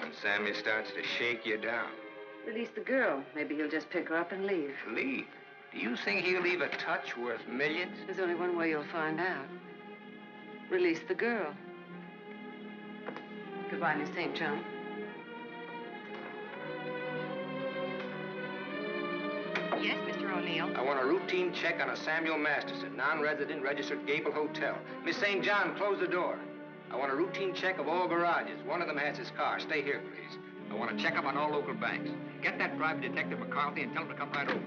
When Sammy starts to shake you down. Release the girl. Maybe he'll just pick her up and leave. Leave? Do you think he'll leave a touch worth millions? There's only one way you'll find out. Release the girl. Goodbye, Miss St. John. Yes, Mr. O'Neill? I want a routine check on a Samuel Masterson, non-resident, registered Gable Hotel. Miss St. John, close the door. I want a routine check of all garages. One of them has his car. Stay here, please. I want to check up on all local banks. Get that private detective McCarthy and tell him to come right over.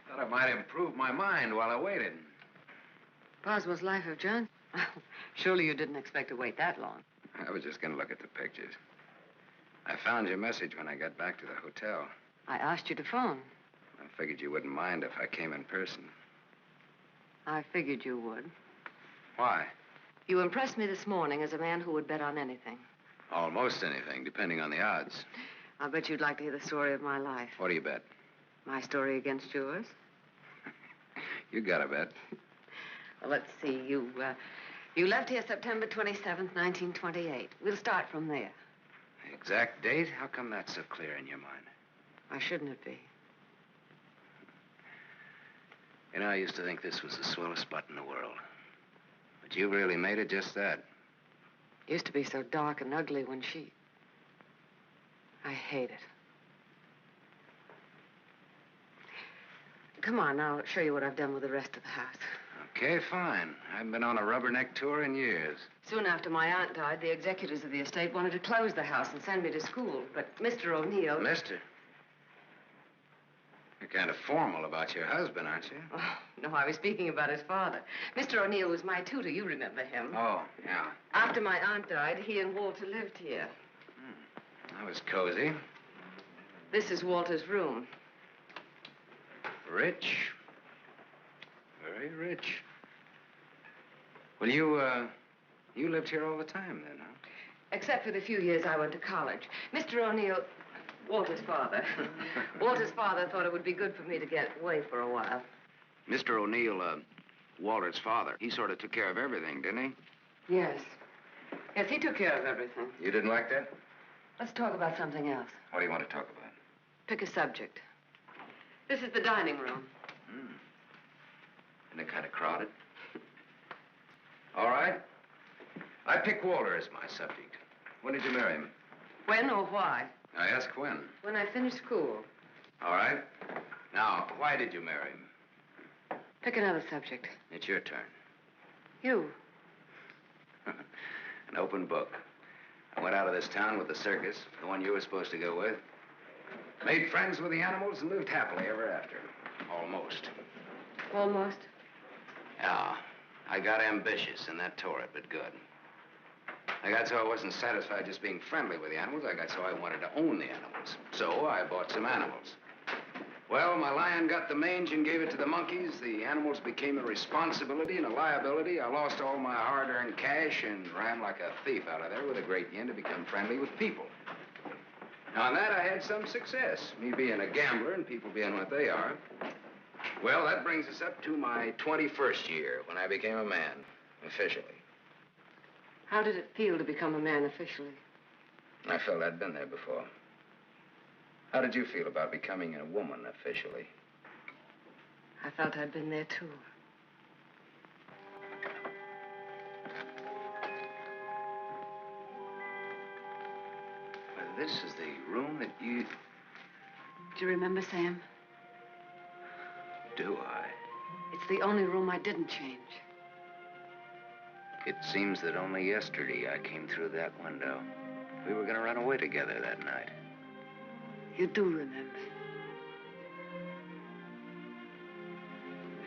Thought I might improve my mind while I waited. Boswell's Life of John? Surely you didn't expect to wait that long. I was just going to look at the pictures. I found your message when I got back to the hotel. I asked you to phone. I figured you wouldn't mind if I came in person. I figured you would. Why? You impressed me this morning as a man who would bet on anything. Almost anything, depending on the odds. I'll bet you'd like to hear the story of my life. What do you bet? My story against yours? You got a bet. Well, let's see. You left here September 27th, 1928. We'll start from there. The exact date? How come that's so clear in your mind? Why shouldn't it be? You know, I used to think this was the swellest spot in the world. But you really made it just that. It used to be so dark and ugly when she... I hate it. Come on, I'll show you what I've done with the rest of the house. Okay, fine. I haven't been on a rubberneck tour in years. Soon after my aunt died, the executors of the estate wanted to close the house and send me to school. But Mr. O'Neill... Mister? You're kind of formal about your husband, aren't you? Oh, no, I was speaking about his father. Mr. O'Neill was my tutor. You remember him. Oh, yeah. After my aunt died, he and Walter lived here. That was cozy. This is Walter's room. Rich. Very rich. Well, you lived here all the time then, huh? Except for the few years I went to college. Mr. O'Neill, Walter's father. Walter's father thought it would be good for me to get away for a while. Mr. O'Neill, Walter's father, he sort of took care of everything, didn't he? Yes. Yes, he took care of everything. You didn't like that? Let's talk about something else. What do you want to talk about? Pick a subject. This is the dining room. Isn't it kind of crowded? All right. I pick Walter as my subject. When did you marry him? When or why? I ask when. When I finished school. All right. Now, why did you marry him? Pick another subject. It's your turn. You. An open book. I went out of this town with the circus, the one you were supposed to go with. Made friends with the animals and lived happily ever after. Almost. Almost? Yeah. I got ambitious, and that tore it, but good. I got so I wasn't satisfied just being friendly with the animals. I got so I wanted to own the animals. So I bought some animals. Well, my lion got the mange and gave it to the monkeys. The animals became a responsibility and a liability. I lost all my hard-earned cash and ran like a thief out of there with a great yen to become friendly with people. Now, on that, I had some success, me being a gambler and people being what they are. Well, that brings us up to my 21st year, when I became a man, officially. How did it feel to become a man officially? I felt I'd been there before. How did you feel about becoming a woman officially? I felt I'd been there, too. Well, this is the room that you... Do you remember, Sam? Do I? It's It's the only room I didn't change. It seems that only yesterday I came through that window. We were going to run away together that night. You do remember.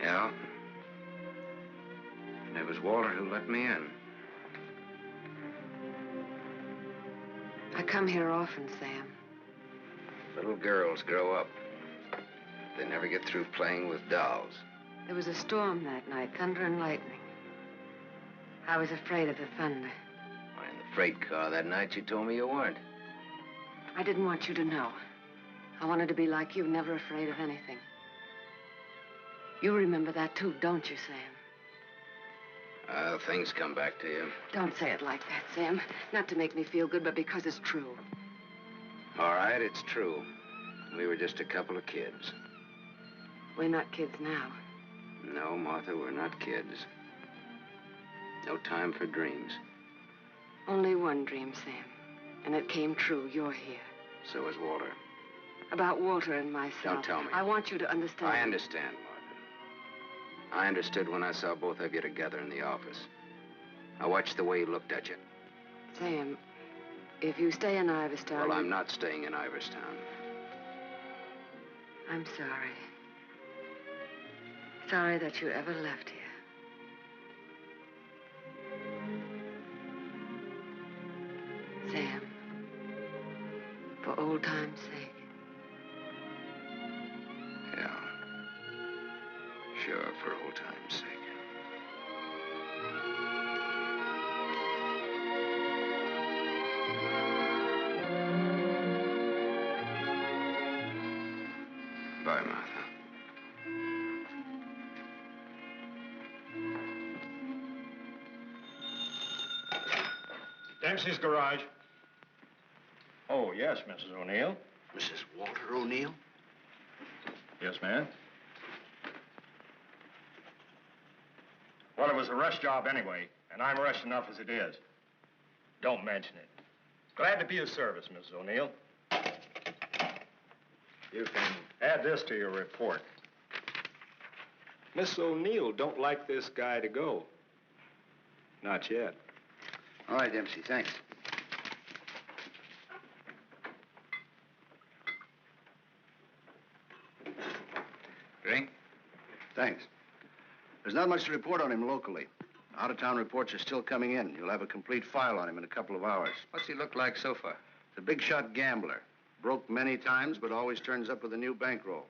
Yeah. And it was Walter who let me in. I come here often, Sam. Little girls grow up. They never get through playing with dolls. There was a storm that night, thunder and lightning. I was afraid of the thunder. Why, in the freight car that night, you told me you weren't. I didn't want you to know. I wanted to be like you, never afraid of anything. You remember that too, don't you, Sam? Things come back to you. Don't say it like that, Sam. Not to make me feel good, but because it's true. All right, it's true. We were just a couple of kids. We're not kids now. No, Martha, we're not kids. No time for dreams. Only one dream, Sam. And it came true. You're here. So is Walter. About Walter and myself. Don't tell me. I want you to understand. I understand, Martha. I understood when I saw both of you together in the office. I watched the way he looked at you. Sam, if you stay in Iverstown... Well, I'm not staying in Iverstown. I'm sorry. Sorry that you ever left here. Sam, for old time's sake. Yeah. Sure, for old time's sake. Bye, Martha. Dempsey's garage. Oh, yes, Mrs. O'Neill. Mrs. Walter O'Neill? Yes, ma'am. Well, it was a rush job anyway, and I'm rushed enough as it is. Don't mention it. Glad to be of service, Mrs. O'Neill. You can add this to your report. Miss O'Neill don't like this guy to go. Not yet. All right, Dempsey, thanks. Drink? Thanks. There's not much to report on him locally. Out-of-town reports are still coming in. You'll have a complete file on him in a couple of hours. What's he look like so far? He's a big-shot gambler. Broke many times, but always turns up with a new bankroll.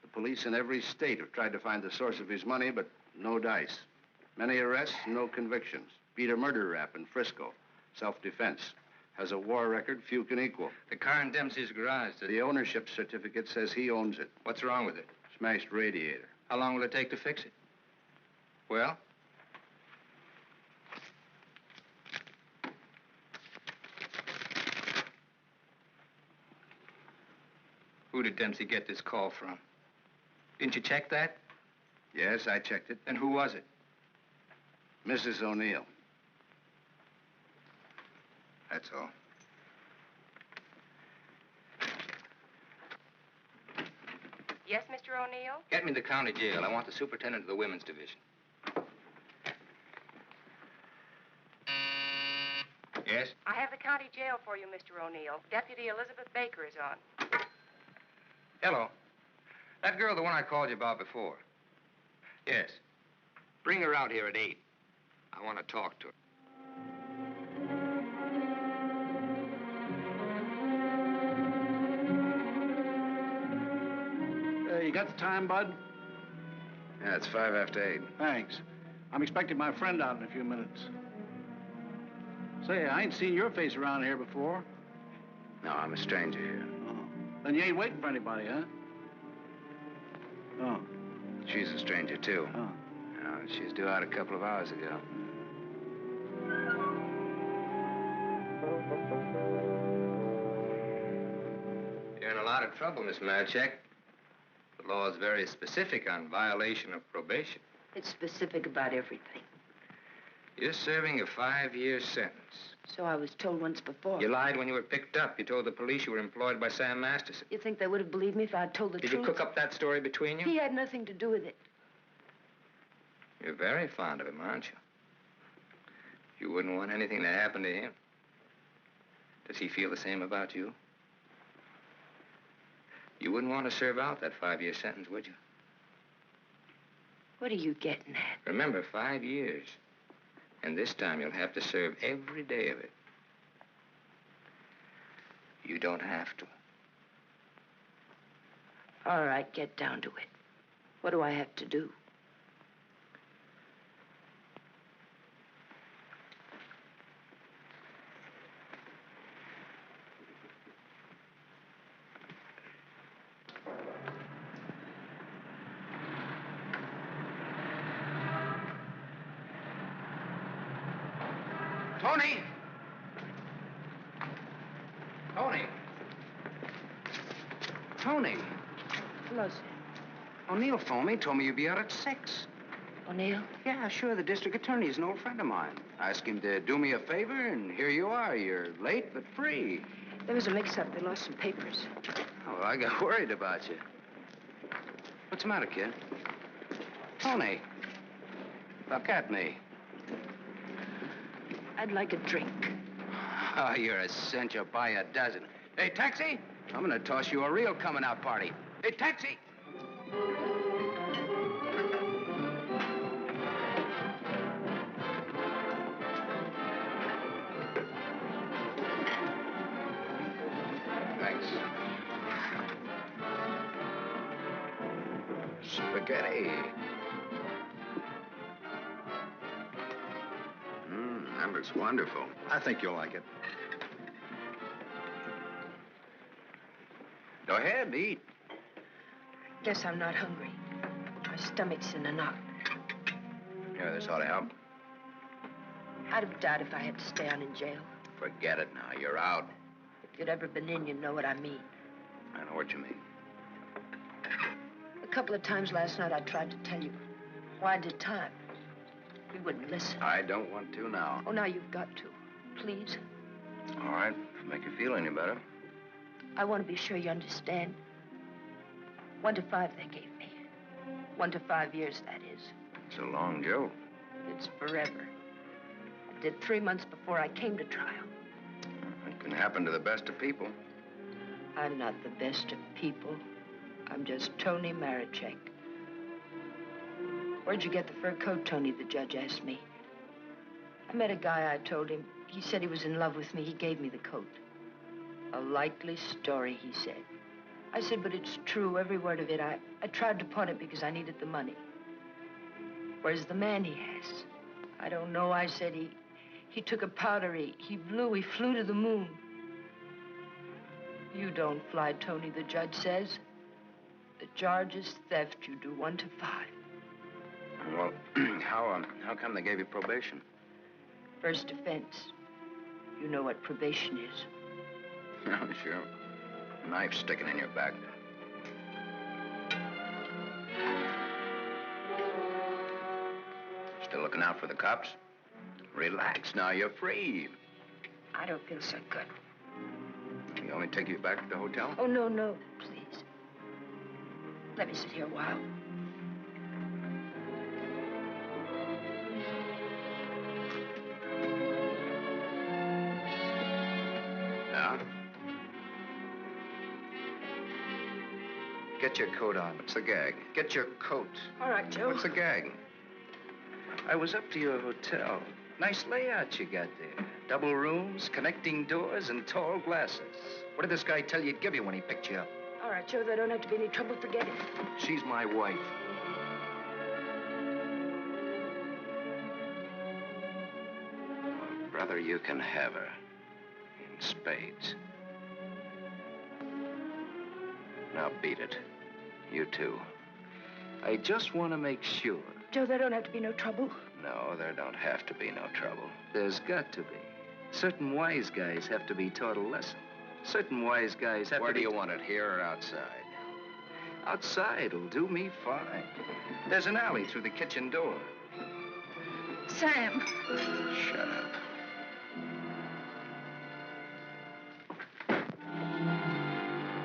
The police in every state have tried to find the source of his money, but no dice. Many arrests, no convictions. Beat a murder rap in Frisco. Self-defense. Has a war record few can equal. The car in Dempsey's garage. The ownership certificate says he owns it. What's wrong with it? Smashed radiator. How long will it take to fix it? Well? Who did Dempsey get this call from? Didn't you check that? Yes, I checked it. And who was it? Mrs. O'Neill. That's all. Yes, Mr. O'Neill? Get me the county jail. I want the superintendent of the women's division. Yes? I have the county jail for you, Mr. O'Neill. Deputy Elizabeth Baker is on. Hello. That girl, the one I called you about before. Yes. Bring her out here at 8. I want to talk to her. You got the time, Bud? Yeah, it's 5 after 8. Thanks. I'm expecting my friend out in a few minutes. Say, I ain't seen your face around here before. No, I'm a stranger here. Oh. Then you ain't waiting for anybody, huh? Oh. She's a stranger, too. Oh. She's due out a couple of hours ago. You're in a lot of trouble, Miss Marchek. The law is very specific on violation of probation. It's specific about everything. You're serving a 5-year sentence. So I was told once before. You lied when you were picked up. You told the police you were employed by Sam Masterson. You think they would have believed me if I'd told the truth? Did you cook up that story between you? He had nothing to do with it. You're very fond of him, aren't you? You wouldn't want anything to happen to him. Does he feel the same about you? You wouldn't want to serve out that 5-year sentence, would you? What are you getting at? Remember, 5 years. And this time you'll have to serve every day of it. You don't have to. All right, get down to it. What do I have to do? Tony! Tony! Tony! Hello, sir. O'Neill phoned me, told me you'd be out at 6. O'Neill? Yeah, sure. The district attorney's an old friend of mine. I asked him to do me a favor, and here you are. You're late, but free. There was a mix-up. They lost some papers. Oh, well, I got worried about you. What's the matter, kid? Tony, look at me. I'd like a drink. Oh, you're a cinch. You'll buy a dozen. Hey, taxi! I'm gonna toss you a real coming-out party. Hey, taxi! Thanks. Spaghetti. That looks wonderful. I think you'll like it. Go ahead, eat. Guess I'm not hungry. My stomach's in a knot. Here, this ought to help. I'd have died if I had to stay on in jail. Forget it now. You're out. If you'd ever been in, you'd know what I mean. I know what you mean. A couple of times last night I tried to tell you. Why did time? You wouldn't listen. I don't want to now. Oh, now you've got to. Please. All right, if it make you feel any better. I want to be sure you understand. 1 to 5 they gave me. 1 to 5 years, that is. It's a long joke. It's forever. I did 3 months before I came to trial. It can happen to the best of people. I'm not the best of people. I'm just Tony Marichek. Where'd you get the fur coat, Tony? The judge asked me. I met a guy, I told him. He said he was in love with me. He gave me the coat. A likely story, he said. I said, but it's true, every word of it. I tried to pawn it because I needed the money. Where's the man he has? I don't know, I said. He took a powder, he flew to the moon. You don't fly, Tony, the judge says. The charge is theft. You do 1 to 5. Well, how come they gave you probation? First offense. You know what probation is. Oh, sure. Knife sticking in your back. Still looking out for the cops? Relax now, you're free. I don't feel so good. You want me to take you back to the hotel? Oh, no, please. Let me sit here a while. Now? Get your coat on. What's the gag? Get your coat. All right, Joe. What's the gag? I was up to your hotel. Nice layout you got there. Double rooms, connecting doors, and tall glasses. What did this guy tell you he'd give you when he picked you up? All right, Joe, there don't have to be any trouble. Forget it. She's my wife. Well, brother, you can have her. In spades. Now beat it. You too. I just want to make sure. Joe, there don't have to be no trouble. No, there don't have to be no trouble. There's got to be. Certain wise guys have to be taught a lesson. Certain wise guys have to be... Where do you want it, here or outside? Outside will do me fine. There's an alley through the kitchen door. Sam. Shut up.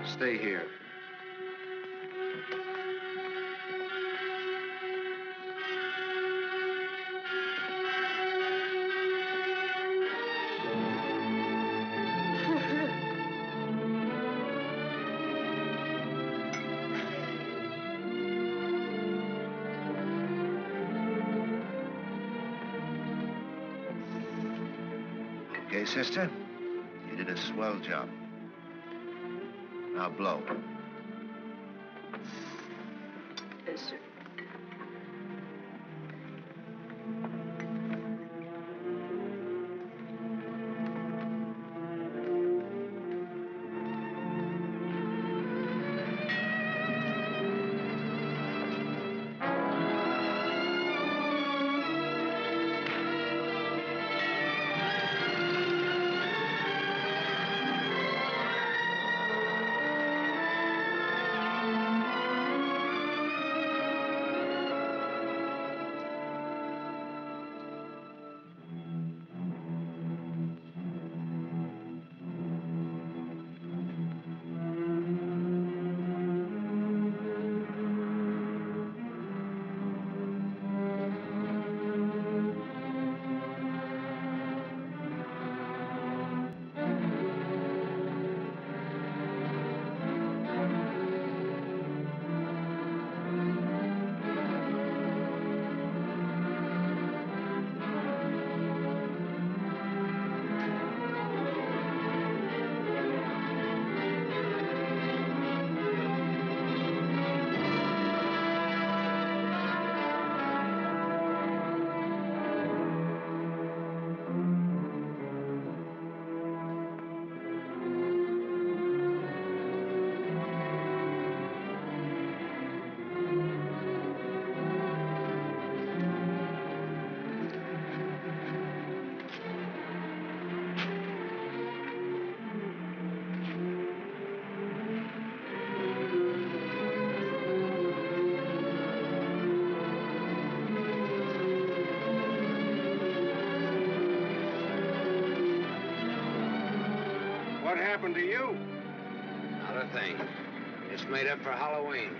Stay here. Okay, sister? You did a swell job. Now blow. Yes, sir. What happened to you? Not a thing. Just made up for Halloween.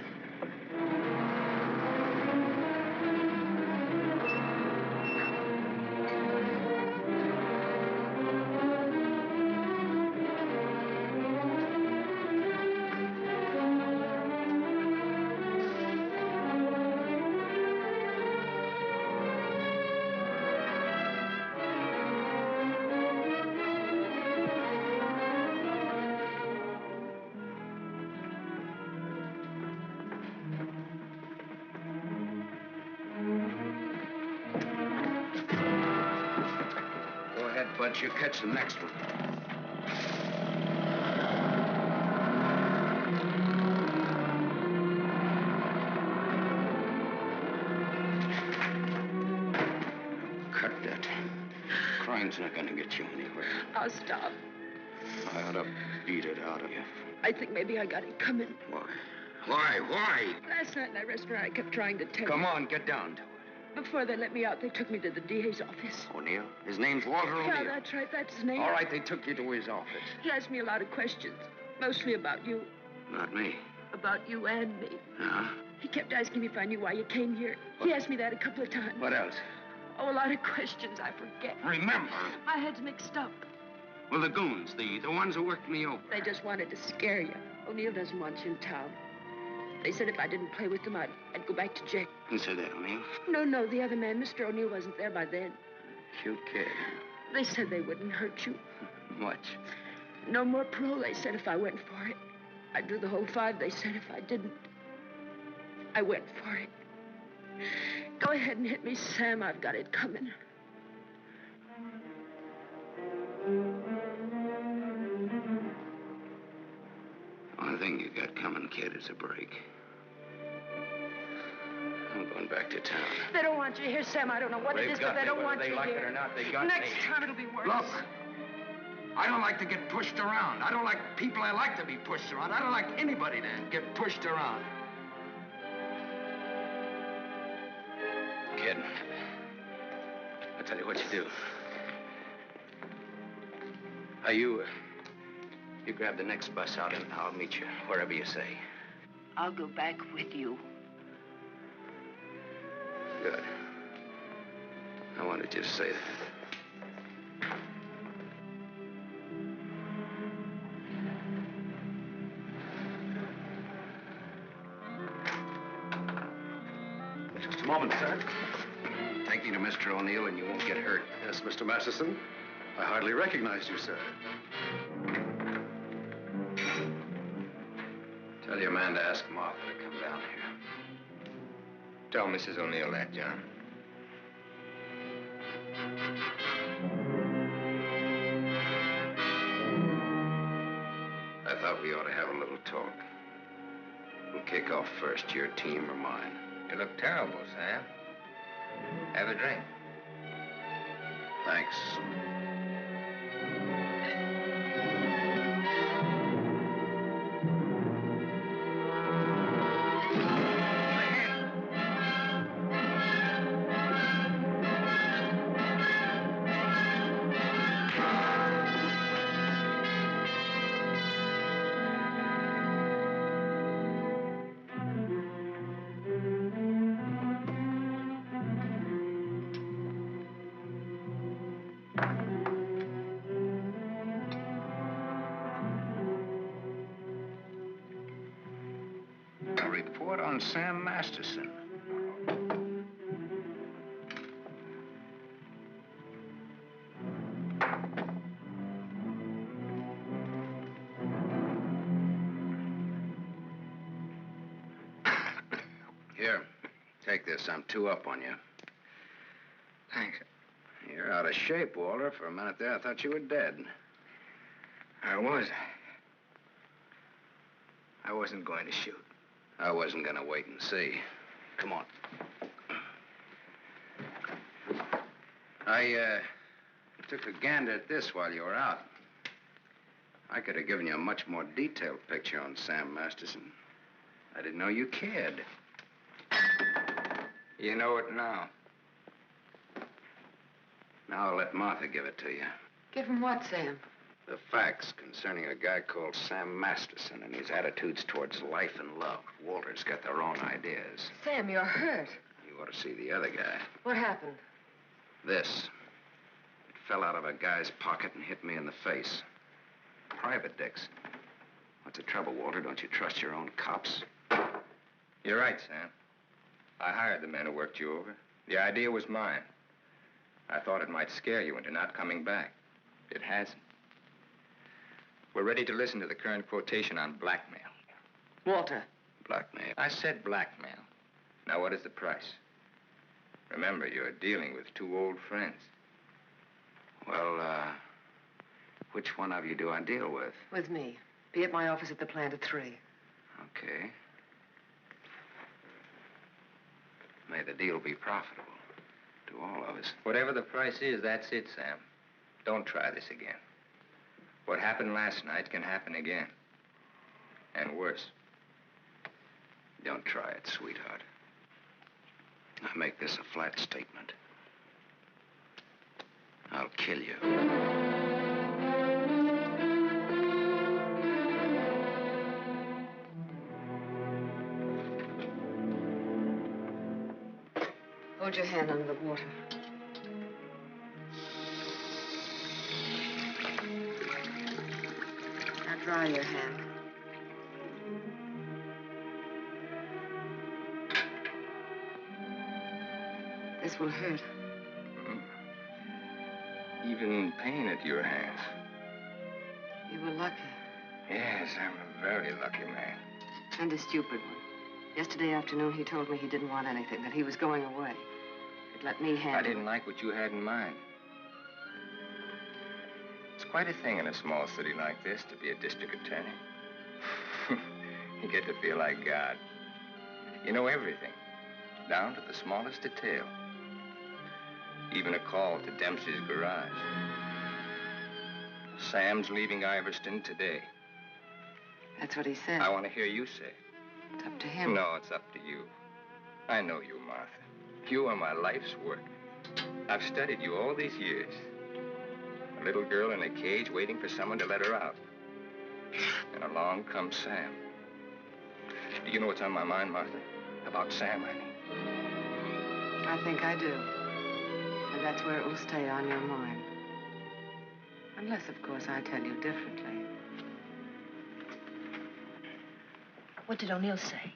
Go ahead, Bud. You catch the next one. Cut that. Crime's not gonna get you anywhere. I'll stop. I ought to beat it out of you. I think maybe I got it coming. Why? Why? Why? Last night in that restaurant, I kept trying to tell Come you. on, get down to it. Before they let me out, they took me to the DA's office. O'Neill? His name's Walter O'Neill. Yeah, that's right. That's his name. All right, they took you to his office. He asked me a lot of questions, mostly about you. Not me. About you and me. Huh? He kept asking me if I knew why you came here. He asked me that a couple of times. What else? Oh, a lot of questions I forget. Remember. My head's mixed up. Well, the goons, the ones who worked me over. They just wanted to scare you. O'Neill doesn't want you in town. They said if I didn't play with them, I'd go back to jail. Who said that, O'Neill? No, the other man, Mr. O'Neill, wasn't there by then. Cute kid. They said they wouldn't hurt you. Much. No more parole, they said, if I went for it. I'd do the whole 5, they said, if I didn't. I went for it. Go ahead and hit me, Sam. I've got it coming. Only thing you got coming, kid, is a break. I'm going back to town. They don't want you here, Sam. I don't know what it is, but they don't want you here. Whether they like it or not, they got Next me. time it'll be worse. Look, I don't like to get pushed around. I don't like people I like to be pushed around. I don't like anybody to get pushed around. Kid, I'll tell you what you do. You grab the next bus out and I'll meet you wherever you say. I'll go back with you. Good. I wanted you to say that. Just a moment, sir. Take me to Mr. O'Neill and you won't get hurt. Yes, Mr. Masterson. I hardly recognized you, sir. Tell your man to ask Martha to come down here. Tell Mrs. O'Neill that, John. I thought we ought to have a little talk. We'll kick off first, your team or mine. You look terrible, Sam. Have a drink. Thanks. A report on Sam Masterson. Here, take this. I'm 2 up on you. Thanks. You're out of shape, Walter. For a minute there, I thought you were dead. I was. I wasn't going to shoot. I wasn't going to wait and see. Come on. I took a gander at this while you were out. I could have given you a much more detailed picture on Sam Masterson. I didn't know you cared. You know it now. Now I'll let Martha give it to you. Give him what, Sam? The facts concerning a guy called Sam Masterson and his attitudes towards life and love. Walter's got their own ideas. Sam, you're hurt. You ought to see the other guy. What happened? This. It fell out of a guy's pocket and hit me in the face. Private dicks. What's the trouble, Walter? Don't you trust your own cops? You're right, Sam. I hired the men who worked you over. The idea was mine. I thought it might scare you into not coming back. It hasn't. We're ready to listen to the current quotation on blackmail. Walter. Blackmail? I said blackmail. Now, what is the price? Remember, you're dealing with 2 old friends. Well, which one of you do I deal with? With me. Be at my office at the plant at 3. Okay. May the deal be profitable to all of us. Whatever the price is, that's it, Sam. Don't try this again. What happened last night can happen again. And worse. Don't try it, sweetheart. I make this a flat statement. I'll kill you. Hold your hand under the water. Now dry your hand. This will hurt. Even pain at your hands. You were lucky. Yes, I'm a very lucky man. And a stupid one. Yesterday afternoon, he told me he didn't want anything, that he was going away. He'd let me handle it. I didn't like what you had in mind. It's quite a thing in a small city like this to be a district attorney. You get to feel like God. You know everything, down to the smallest detail. Even a call to Dempsey's garage. Sam's leaving Iverston today. That's what he said. I want to hear you say it. It's up to him. No, it's up to you. I know you, Martha. You are my life's work. I've studied you all these years. A little girl in a cage waiting for someone to let her out. And along comes Sam. Do you know what's on my mind, Martha? About Sam, I mean. I think I do. And that's where it will stay on your mind. Unless, of course, I tell you differently. What did O'Neill say?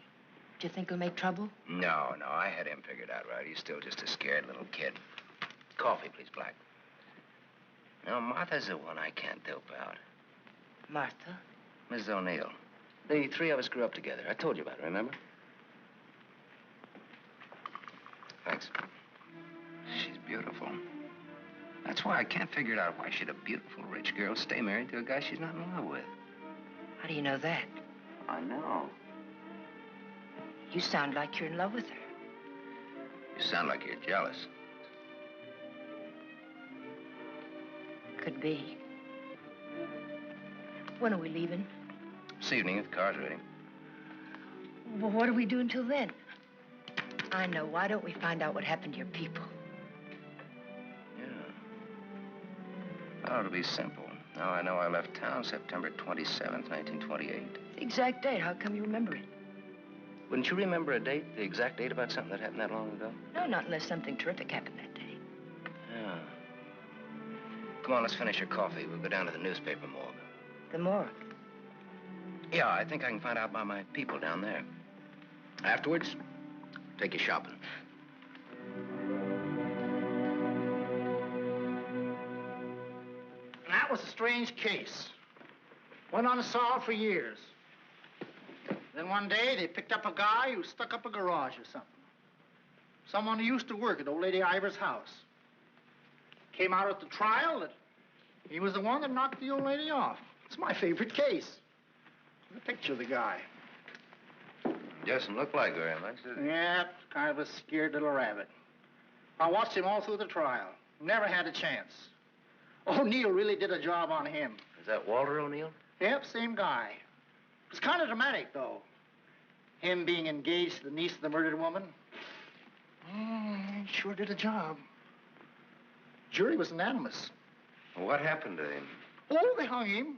Do you think he'll make trouble? No, I had him figured out right. He's still just a scared little kid. Coffee, please, Black. No, Martha's the one I can't dope out. Martha? Miss O'Neill. The three of us grew up together. I told you about it, remember? Thanks. She's beautiful. That's why I can't figure it out. Why should a beautiful, rich girl stay married to a guy she's not in love with? How do you know that? I know. You sound like you're in love with her. You sound like you're jealous. Could be. When are we leaving? This evening, if the car's ready. Well, what do we do until then? I know. Why don't we find out what happened to your people? Yeah. Well, it'll be simple. Now I know I left town September 27th, 1928. The exact date. How come you remember it? Wouldn't you remember a date, the exact date about something that happened that long ago? No, not unless something terrific happened that day. Yeah. Come on, let's finish your coffee. We'll go down to the newspaper morgue. The morgue? Yeah, I think I can find out about my people down there. Afterwards, take you shopping. That was a strange case. Went unsolved for years. Then one day, they picked up a guy who stuck up a garage or something. Someone who used to work at old lady Ivers' house. Came out at the trial that he was the one that knocked the old lady off. It's my favorite case. The picture of the guy. Doesn't look like very much, does it? Yeah, kind of a scared little rabbit. I watched him all through the trial. Never had a chance. O'Neill really did a job on him. Is that Walter O'Neill? Yep, same guy. It was kind of dramatic, though. Him being engaged to the niece of the murdered woman. He sure did a job. Jury was unanimous. Well, what happened to him? Oh, they hung him.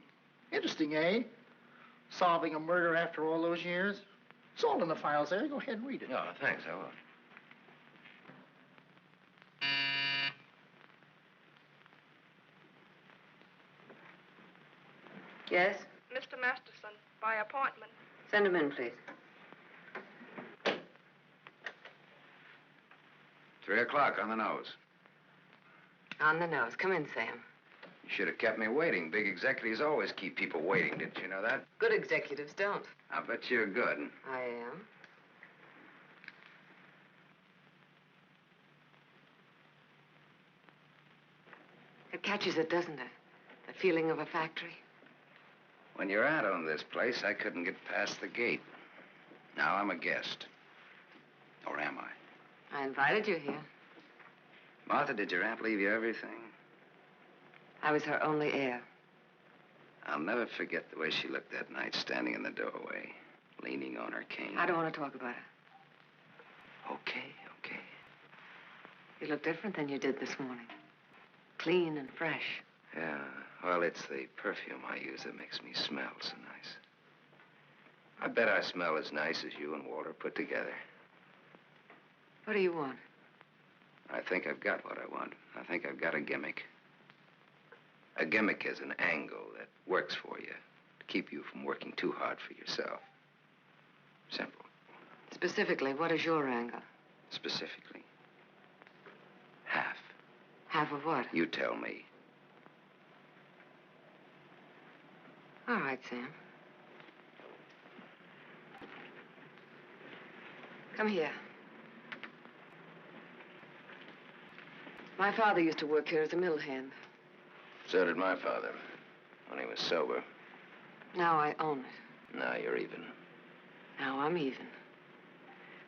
Interesting, eh? Solving a murder after all those years. It's all in the files there. Go ahead and read it. No, thanks, I will. Yes? Mr. Masterson, by appointment. Send him in, please. 3 o'clock on the nose. On the nose. Come in, Sam. You should have kept me waiting. Big executives always keep people waiting. Didn't you know that? Good executives don't. I bet you're good. I am. It catches it, doesn't it? The feeling of a factory. When your aunt owned this place, I couldn't get past the gate. Now I'm a guest. Or am I? I invited you here. Martha, did your aunt leave you everything? I was her only heir. I'll never forget the way she looked that night, standing in the doorway, leaning on her cane. I don't want to talk about it. Okay. You look different than you did this morning. Clean and fresh. Yeah, well, it's the perfume I use that makes me smell so nice. I bet I smell as nice as you and Walter put together. What do you want? I think I've got what I want. I think I've got a gimmick. A gimmick is an angle that works for you to keep you from working too hard for yourself. Simple. Specifically, what is your angle? Specifically, half. Half of what? You tell me. All right, Sam. Come here. My father used to work here as a mill hand. So did my father, when he was sober. Now I own it. Now you're even. Now I'm even.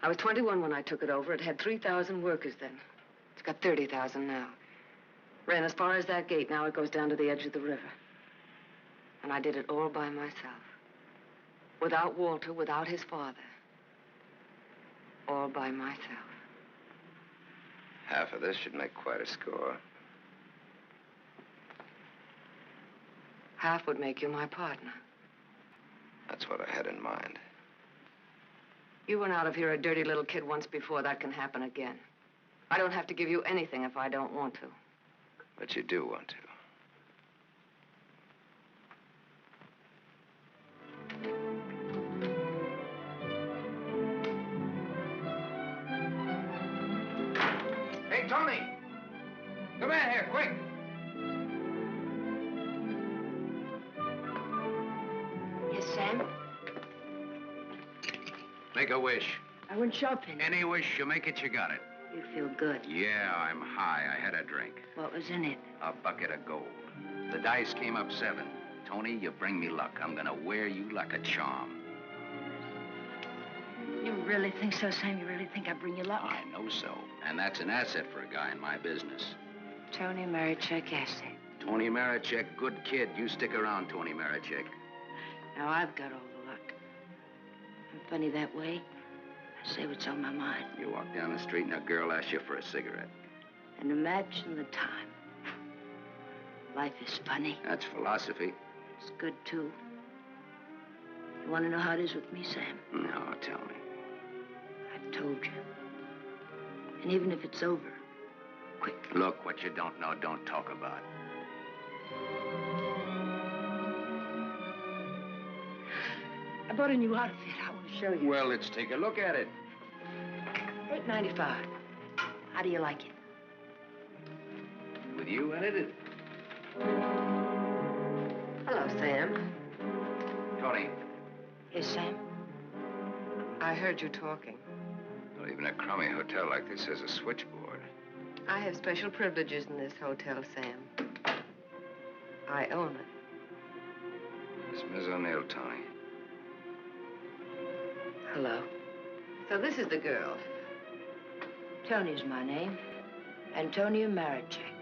I was 21 when I took it over. It had 3,000 workers then. It's got 30,000 now. Ran as far as that gate. Now it goes down to the edge of the river. And I did it all by myself. Without Walter, without his father. All by myself. Half of this should make quite a score. Half would make you my partner. That's what I had in mind. You went out of here a dirty little kid once before. That can happen again. I don't have to give you anything if I don't want to. But you do want to. Hey, Tony! Come in here, quick! Make a wish. I went shopping. Any wish you make it, you got it. You feel good. Yeah, I'm high. I had a drink. What was in it? A bucket of gold. The dice came up 7. Tony, you bring me luck. I'm gonna wear you like a charm. You really think so, Sam? You really think I bring you luck? I know so. And that's an asset for a guy in my business. Tony Marichek asset. Tony Marichek, good kid. You stick around, Tony Marichek. Now I've got all the luck. I'm funny that way. I say what's on my mind. You walk down the street and a girl asks you for a cigarette. And imagine the time. Life is funny. That's philosophy. It's good, too. You want to know how it is with me, Sam? No, tell me. I've told you. And even if it's over, quick. Look, what you don't know, don't talk about. I bought a new outfit. I want to show you. Well, let's take a look at it. $8.95. How do you like it? With you in it? Hello, Sam. Tony. Yes, Sam? I heard you talking. Well, even a crummy hotel like this has a switchboard. I have special privileges in this hotel, Sam. I own it. It's Miss O'Neill, Tony. Hello. So this is the girl. Tony's my name. Antonia Marichek.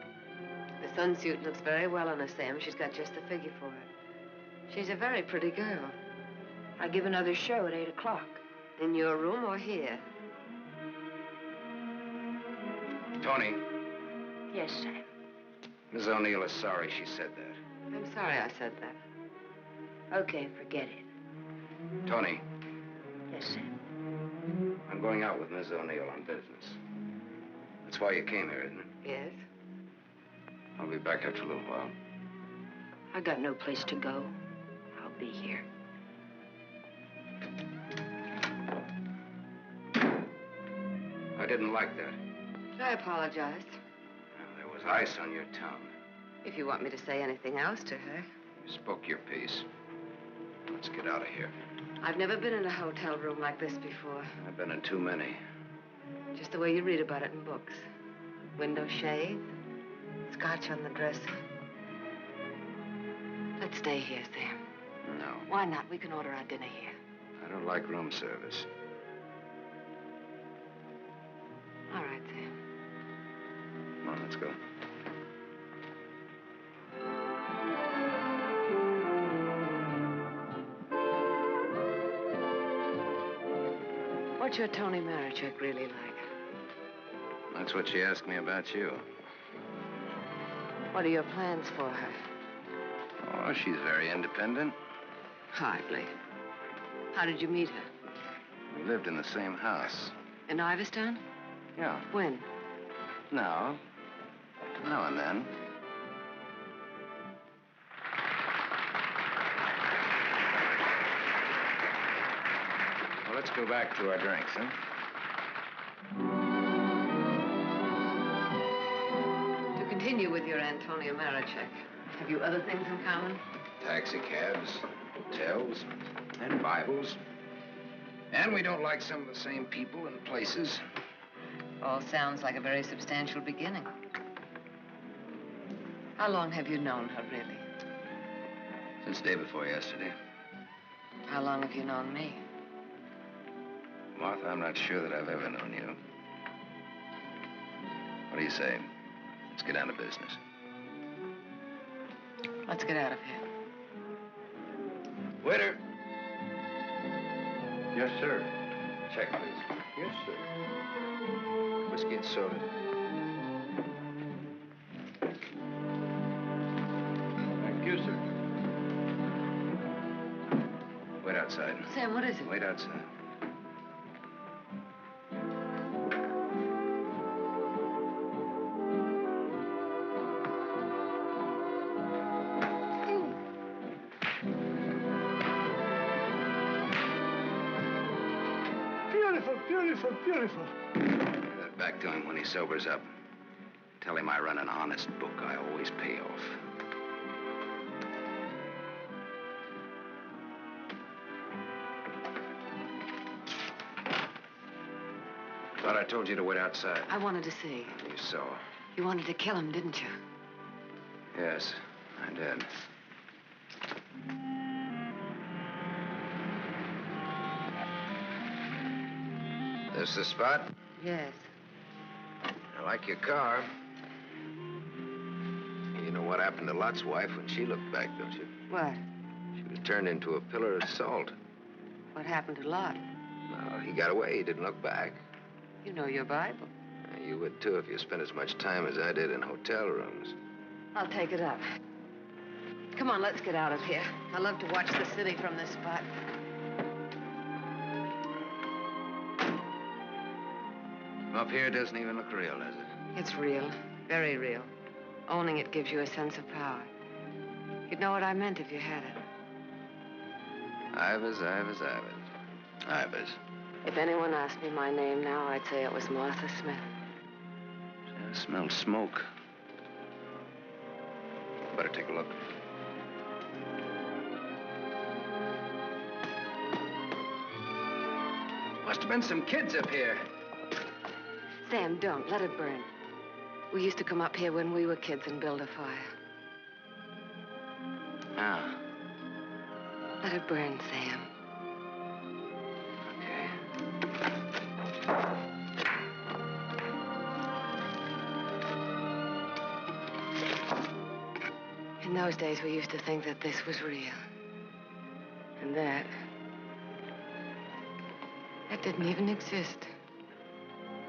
The sunsuit looks very well on her, Sam. She's got just the figure for it. She's a very pretty girl. I give another show at 8 o'clock. In your room or here? Tony. Yes, Sam. Miss O'Neill is sorry she said that. I'm sorry I said that. Okay, forget it. Tony. Yes, Sam. I'm going out with Miss O'Neill on business. That's why you came here, isn't it? Yes. I'll be back after a little while. I got no place to go. I'll be here. I didn't like that. I apologize. There was ice on your tongue. If you want me to say anything else to her. You spoke your piece. Let's get out of here. I've never been in a hotel room like this before. I've been in too many. Just the way you read about it in books. Window shade, scotch on the dresser. Let's stay here, Sam. No. Why not? We can order our dinner here. I don't like room service. All right, Sam. Come on, let's go. What's your Tony Marichek really like? That's what she asked me about you. What are your plans for her? Oh, she's very independent. Hardly. How did you meet her? We lived in the same house. In Iverstown? Yeah. When? Now and then. Well, let's go back to our drinks, huh? To continue with your Antonia Marichek, have you other things in common? Taxicabs, hotels, and Bibles. And we don't like some of the same people and places. All sounds like a very substantial beginning. How long have you known her, really? Since day before yesterday. How long have you known me? Martha, I'm not sure that I've ever known you. What do you say? Let's get down to business. Let's get out of here. Waiter. Yes, sir. Check, please. Yes, sir. Whiskey and soda. Thank you, sir. Wait outside. Sam, what is it? Wait outside. Beautiful, beautiful. Give that back to him when he sobers up. Tell him I run an honest book. I always pay off. I told you to wait outside. I wanted to see. You saw. You wanted to kill him, didn't you? Yes, I did. This the spot? Yes. I like your car. You know what happened to Lot's wife when she looked back, don't you? What? She was turned into a pillar of salt. What happened to Lot? Well, he got away. He didn't look back. You know your Bible. You would, too, if you spent as much time as I did in hotel rooms. I'll take it up. Come on, let's get out of here. I love to watch the city from this spot. Up here doesn't even look real, does it? It's real. Very real. Owning it gives you a sense of power. You'd know what I meant if you had it. Ivers. Ivers. If anyone asked me my name now, I'd say it was Martha Smith. I smell smoke. Better take a look. Must have been some kids up here. Sam, don't. Let it burn. We used to come up here when we were kids and build a fire. Ah. Let it burn, Sam. In those days, we used to think that this was real. And that didn't even exist.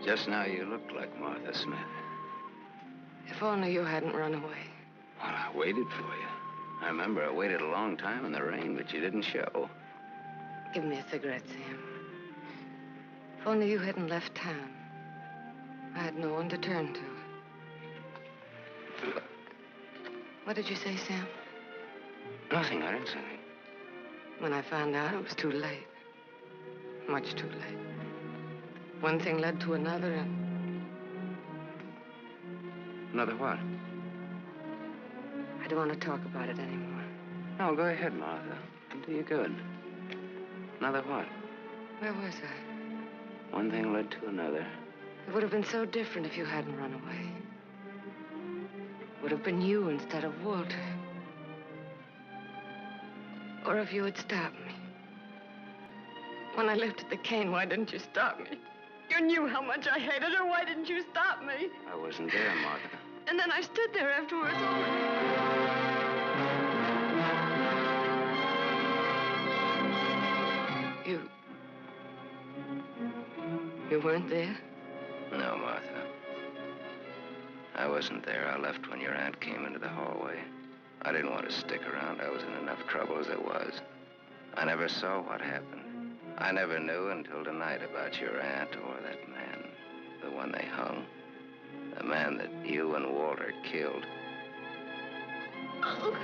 Just now you looked like Martha Smith. If only you hadn't run away. Well, I waited for you. I remember I waited a long time in the rain, but you didn't show. Give me a cigarette, Sam. If only you hadn't left town. I had no one to turn to. What did you say, Sam? Nothing. I didn't say anything. When I found out, it was too late. Much too late. One thing led to another, and... Another what? I don't want to talk about it anymore. No, go ahead, Martha. It'll do you good. Another what? Where was I? One thing led to another. It would have been so different if you hadn't run away. It would have been you instead of Walter. Or if you had stopped me. When I left at the cane, why didn't you stop me? You knew how much I hated her. Why didn't you stop me? I wasn't there, Martha. And then I stood there afterwards. You weren't there? No, Martha. I wasn't there. I left when your aunt came into the hallway. I didn't want to stick around. I was in enough trouble as it was. I never saw what happened. I never knew until tonight about your aunt or that man, the one they hung. The man that you and Walter killed. Oh.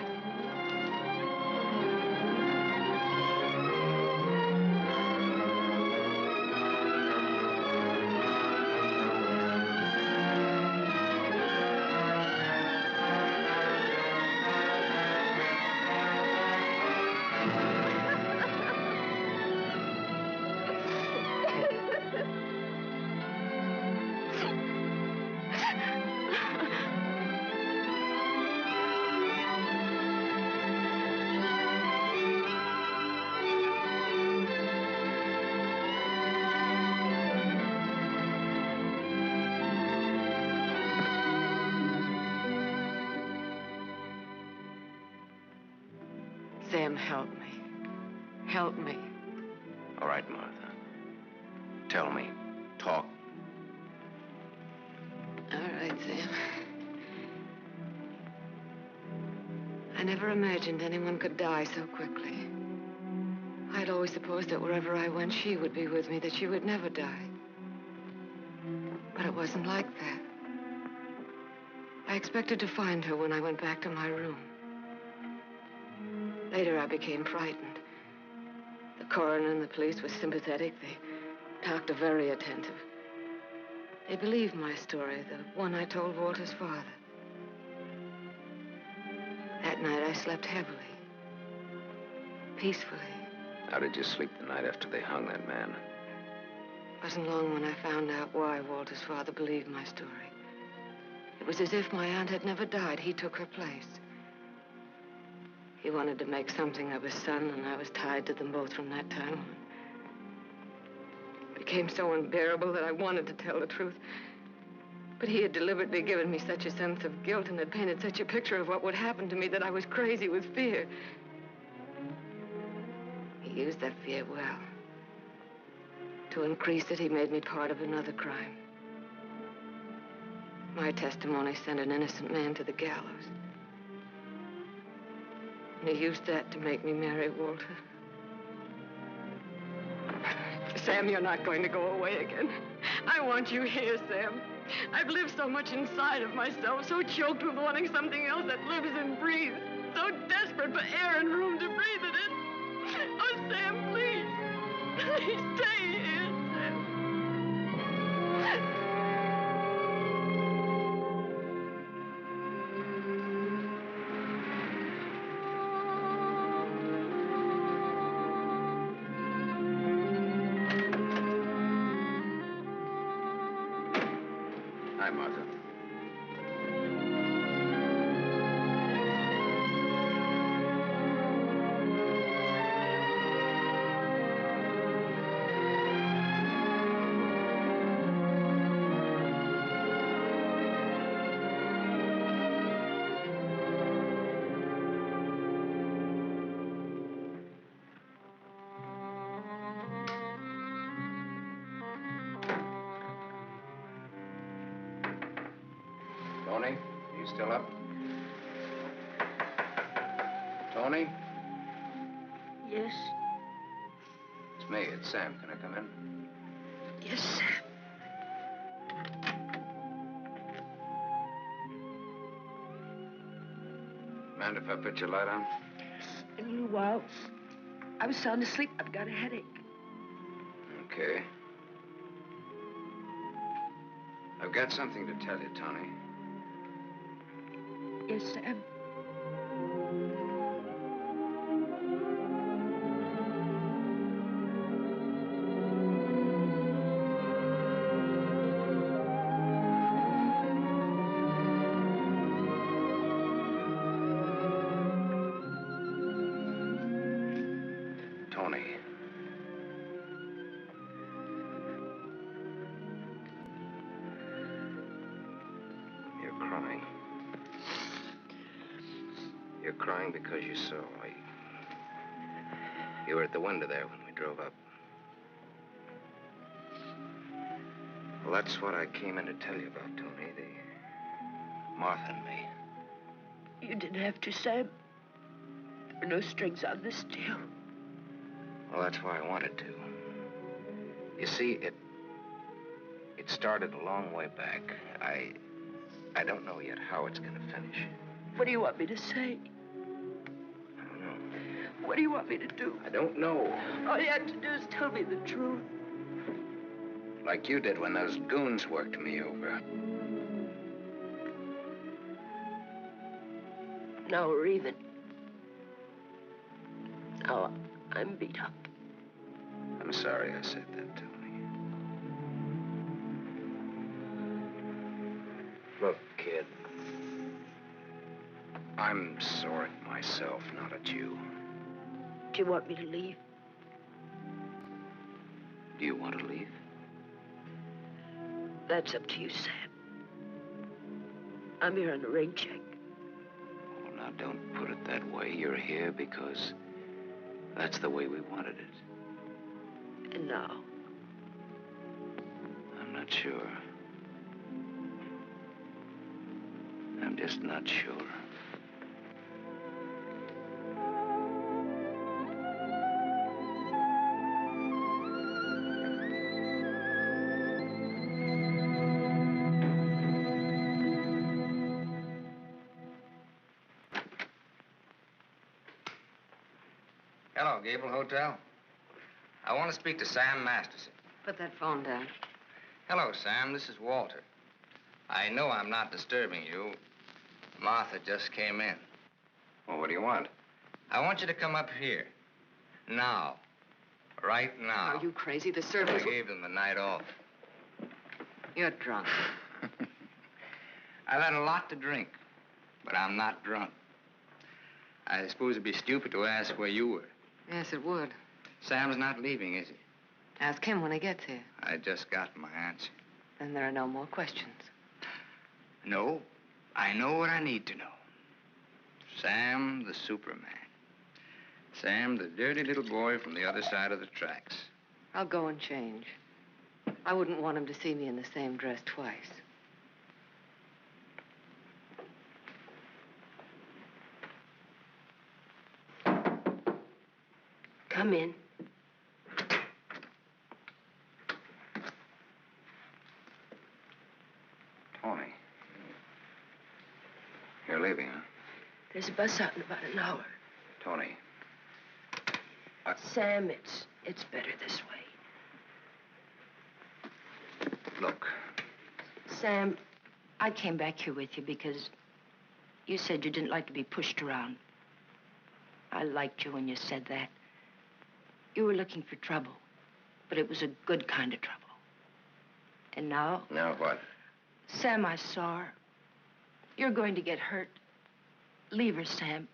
Sam, help me. Help me. All right, Martha. Tell me. Talk. All right, Sam. I never imagined anyone could die so quickly. I'd always supposed that wherever I went, she would be with me, that she would never die. But it wasn't like that. I expected to find her when I went back to my room. Later, I became frightened. The coroner and the police were sympathetic. They talked very attentive. They believed my story, the one I told Walter's father. That night, I slept heavily, peacefully. How did you sleep the night after they hung that man? It wasn't long when I found out why Walter's father believed my story. It was as if my aunt had never died. He took her place. He wanted to make something of his son, and I was tied to them both from that time on. It became so unbearable that I wanted to tell the truth. But he had deliberately given me such a sense of guilt and had painted such a picture of what would happen to me that I was crazy with fear. He used that fear well. To increase it, he made me part of another crime. My testimony sent an innocent man to the gallows. And he used that to make me marry Walter. Sam, you're not going to go away again. I want you here, Sam. I've lived so much inside of myself, so choked with wanting something else that lives and breathes, so desperate for air and room to breathe it in. Oh, Sam, please. Please stay here, Sam. Hi, Martha. Tony, you still up? Tony? Yes? It's me. It's Sam. Can I come in? Yes, Sam. Mind if I put your light on? In a little while. I was sound asleep. I've got a headache. Okay. I've got something to tell you, Tony. Yes, Sam. Tony. You're crying. You're crying because you saw me. You were at the window there when we drove up. Well, that's what I came in to tell you about, Tony. The Martha and me. You didn't have to, Sam. There were no strings on this deal. Well, that's why I wanted to. You see, it started a long way back. I don't know yet how it's going to finish. What do you want me to say? I don't know. What do you want me to do? I don't know. All you have to do is tell me the truth. Like you did when those goons worked me over. Now we're even. Now I'm beat up. I'm sorry I said that, Tony. Look, kid. I'm sore at myself, not at you. Do you want me to leave? Do you want to leave? That's up to you, Sam. I'm here on a rain check. Well, now, don't put it that way. You're here because that's the way we wanted it. And now? I'm not sure. I'm just not sure. Hello, Gable Hotel. I want to speak to Sam Masterson. Put that phone down. Hello, Sam. This is Walter. I know I'm not disturbing you. Martha just came in. Well, what do you want? I want you to come up here. Now. Right now. Are you crazy? The I servants... gave them the night off. You're drunk. I've had a lot to drink, but I'm not drunk. I suppose it'd be stupid to ask where you were. Yes, it would. Sam's not leaving, is he? Ask him when he gets here. I just got my answer. Then there are no more questions. No, I know what I need to know. Sam, the Superman. Sam, the dirty little boy from the other side of the tracks. I'll go and change. I wouldn't want him to see me in the same dress twice. Come in. Tony. You're leaving, huh? There's a bus out in about an hour. Tony. Sam, it's better this way. Look. Sam, I came back here with you because you said you didn't like to be pushed around. I liked you when you said that. You were looking for trouble, but it was a good kind of trouble. And now? Now what? Sam, I saw her. You're going to get hurt. Leave her, Sam.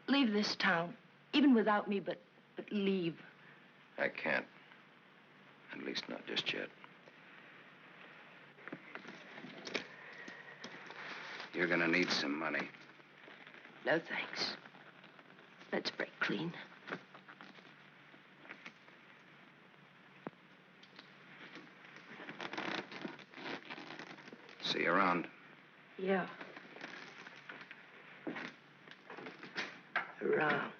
Leave this town, even without me, but leave. I can't. At least not just yet. You're gonna need some money. No, thanks. Let's break clean. See you around. Yeah. Around.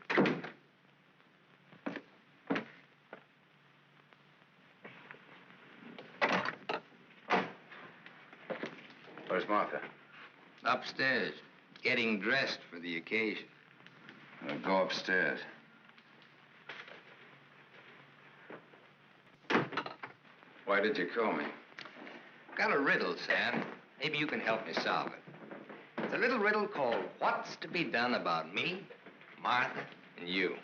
Where's Martha? Upstairs, getting dressed for the occasion. I'll go upstairs. Why did you call me? Got a riddle, Sam. Maybe you can help me solve it. It's a little riddle called What's to Be Done About Me, Martha, and You.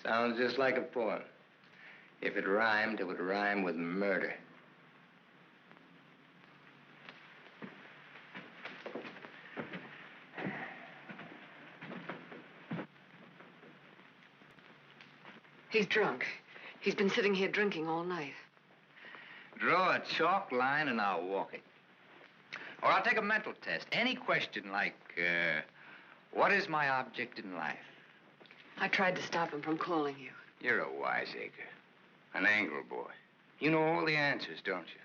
Sounds just like a poem. If it rhymed, it would rhyme with murder. He's drunk. He's been sitting here drinking all night. Draw a chalk line and I'll walk it. Or I'll take a mental test. Any question like, what is my object in life? I tried to stop him from calling you. You're a wiseacre. An angle boy. You know all the answers, don't you?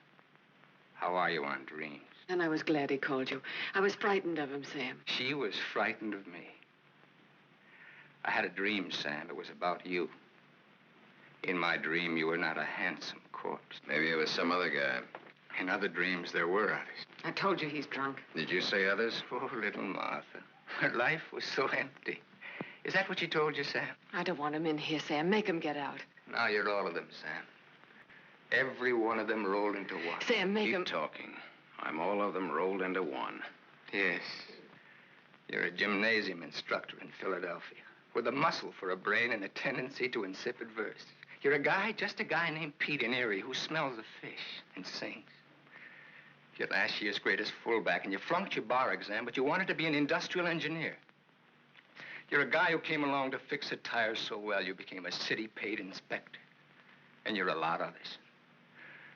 How are you on dreams? And I was glad he called you. I was frightened of him, Sam. She was frightened of me. I had a dream, Sam. It was about you. In my dream, you were not a handsome corpse. Maybe it was some other guy. In other dreams, there were others. I told you he's drunk. Did you say others? Oh, little Martha. Her life was so empty. Is that what she told you, Sam? I don't want him in here, Sam. Make him get out. Now you're all of them, Sam. Every one of them rolled into one. Sam, make him... Keep talking. I'm all of them rolled into one. Yes. You're a gymnasium instructor in Philadelphia with a muscle for a brain and a tendency to insipid verse. You're a guy, just a guy named Pete in Erie who smells of fish and sings. You're last year's greatest fullback, and you flunked your bar exam, but you wanted to be an industrial engineer. You're a guy who came along to fix a tire so well you became a city-paid inspector. And you're a lot others.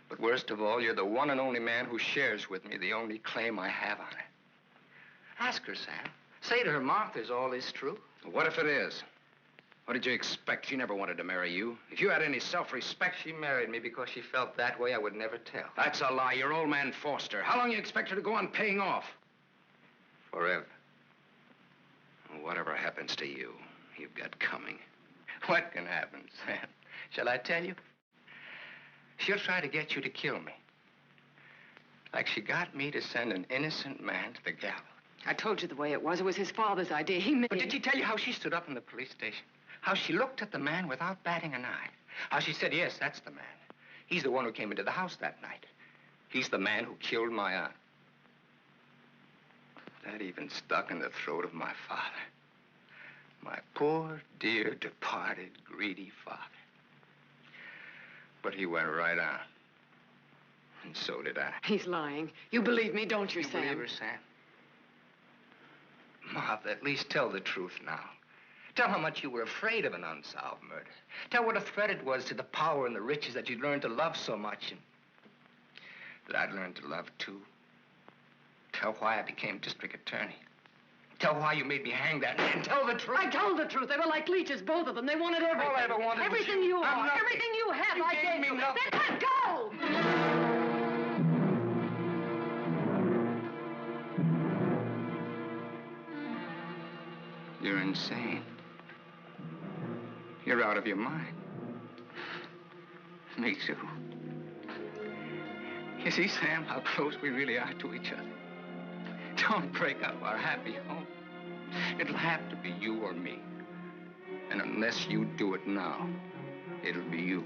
But worst of all, you're the one and only man who shares with me the only claim I have on her. Ask her, Sam. Say to her, Martha's all is true. What if it is? What did you expect? She never wanted to marry you. If you had any self-respect... She married me because she felt that way. I would never tell. That's a lie. Your old man forced her. How long you expect her to go on paying off? Forever. Whatever happens to you, you've got coming. What can happen, Sam? Shall I tell you? She'll try to get you to kill me. Like she got me to send an innocent man to the gallows. I told you the way it was. It was his father's idea. He made... But did she tell you how she stood up in the police station? How she looked at the man without batting an eye? How she said, yes, that's the man. He's the one who came into the house that night. He's the man who killed my aunt. That even stuck in the throat of my father. My poor, dear, departed, greedy father. But he went right on. And so did I. He's lying. You believe me, don't you, Sam? Believe her, Sam? Martha, at least tell the truth now. Tell how much you were afraid of an unsolved murder. Tell what a threat it was to the power and the riches that you'd learned to love so much and that I'd learned to love too. Tell why I became district attorney. Tell why you made me hang that man. Tell the truth. I told the truth. They were like leeches, both of them. They wanted everything. All I ever wanted everything was you I'm are. nothing. Everything you have, You I gave gave me you. nothing. Then let go! You're insane. You're out of your mind. Me too. You see, Sam, how close we really are to each other. Don't break up our happy home. It'll have to be you or me. And unless you do it now, it'll be you.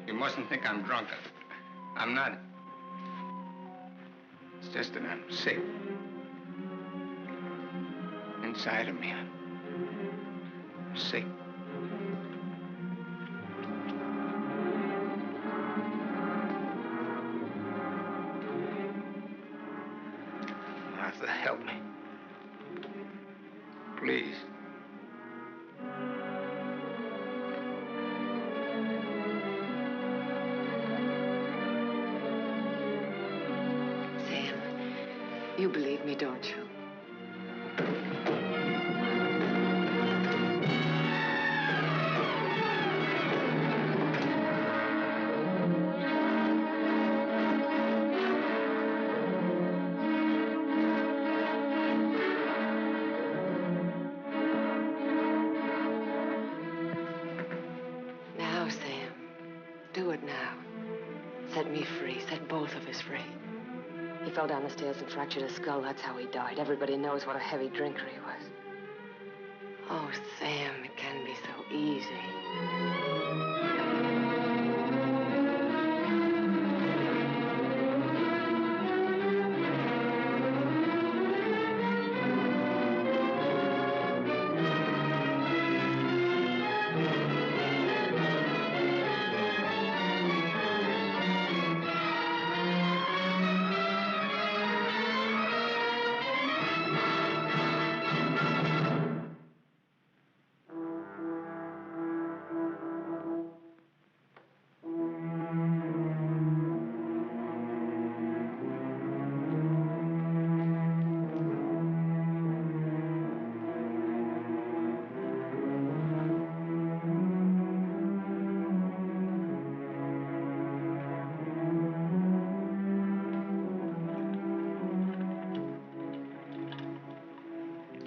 You mustn't think I'm drunk. I'm not. It's just that I'm sick. Inside of me, I'm sick. Martha, help me. Please. Sam, you believe me, don't you? Now, Sam, do it now. Set me free. Set both of us free. He fell down the stairs and fractured his skull. That's how he died. Everybody knows what a heavy drinker he was. Oh, Sam, it can be so easy.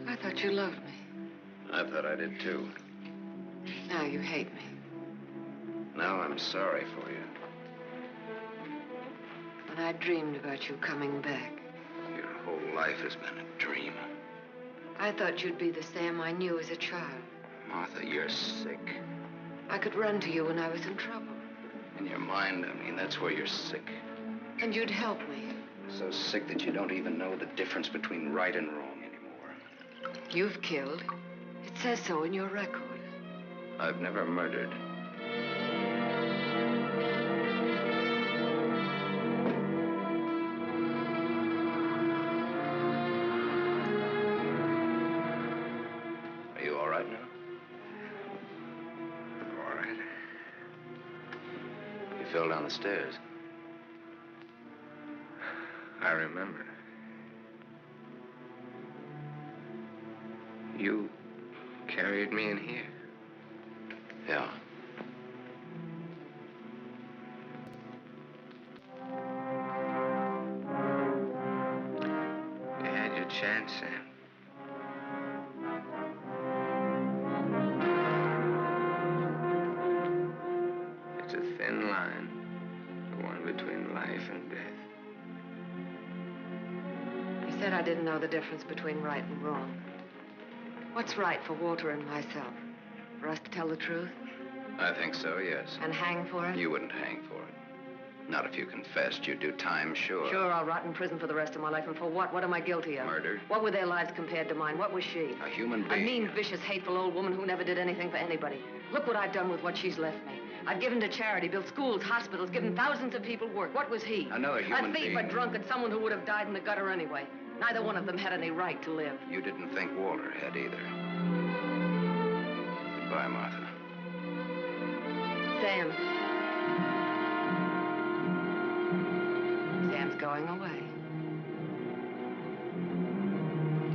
I thought you loved me. I thought I did too. Now you hate me. Now I'm sorry for you. When I dreamed about you coming back, Your whole life has been a dream. I thought you'd be the Sam I knew as a child. Martha, you're sick. I could run to you when I was in trouble. In your mind, I mean, that's where you're sick. And you'd help me. So sick that you don't even know the difference between right and wrong anymore. You've killed. It says so in your record. I've never murdered. Are you all right now? All right. You fell down the stairs. I remember. You carried me in here. Yeah. You had your chance, Sam. It's a thin line, the one between life and death. You said I didn't know the difference between right and wrong. What's right for Walter and myself? For us to tell the truth? I think so, yes. And hang for it? You wouldn't hang for it. Not if you confessed. You'd do time, sure. Sure, I'll rot in prison for the rest of my life. And for what? What am I guilty of? Murder. What were their lives compared to mine? What was she? A human A being. mean, vicious, hateful old woman who never did anything for anybody. Look what I've done with what she's left me. I've given to charity, built schools, hospitals, given thousands of people work. What was he? Another human being. A thief, a drunkard, someone who would have died in the gutter anyway. Neither one of them had any right to live. You didn't think Walter had either. Goodbye, Martha. Sam. Sam's going away.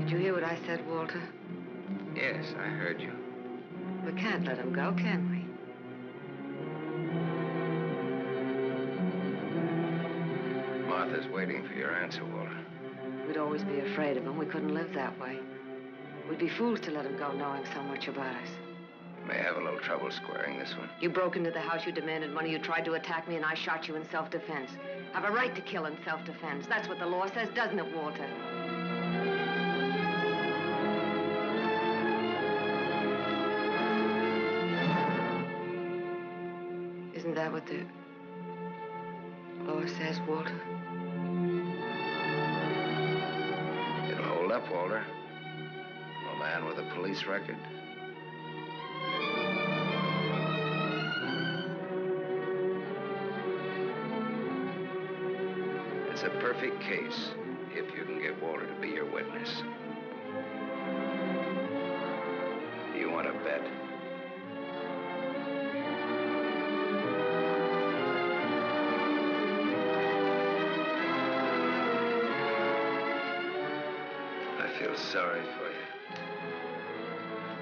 Did you hear what I said, Walter? Yes, I heard you. We can't let him go, can we? Martha's waiting for your answer, Walter. We'd always be afraid of him. We couldn't live that way. We'd be fools to let him go knowing so much about us. May have a little trouble squaring this one. You broke into the house, you demanded money, you tried to attack me, and I shot you in self-defense. Have a right to kill in self-defense. That's what the law says, doesn't it, Walter? Isn't that what the law says, Walter? It'll hold up, Walter. A man with a police record. It's a perfect case if you can get Walter to be your witness. Do you want to bet? I feel sorry for you.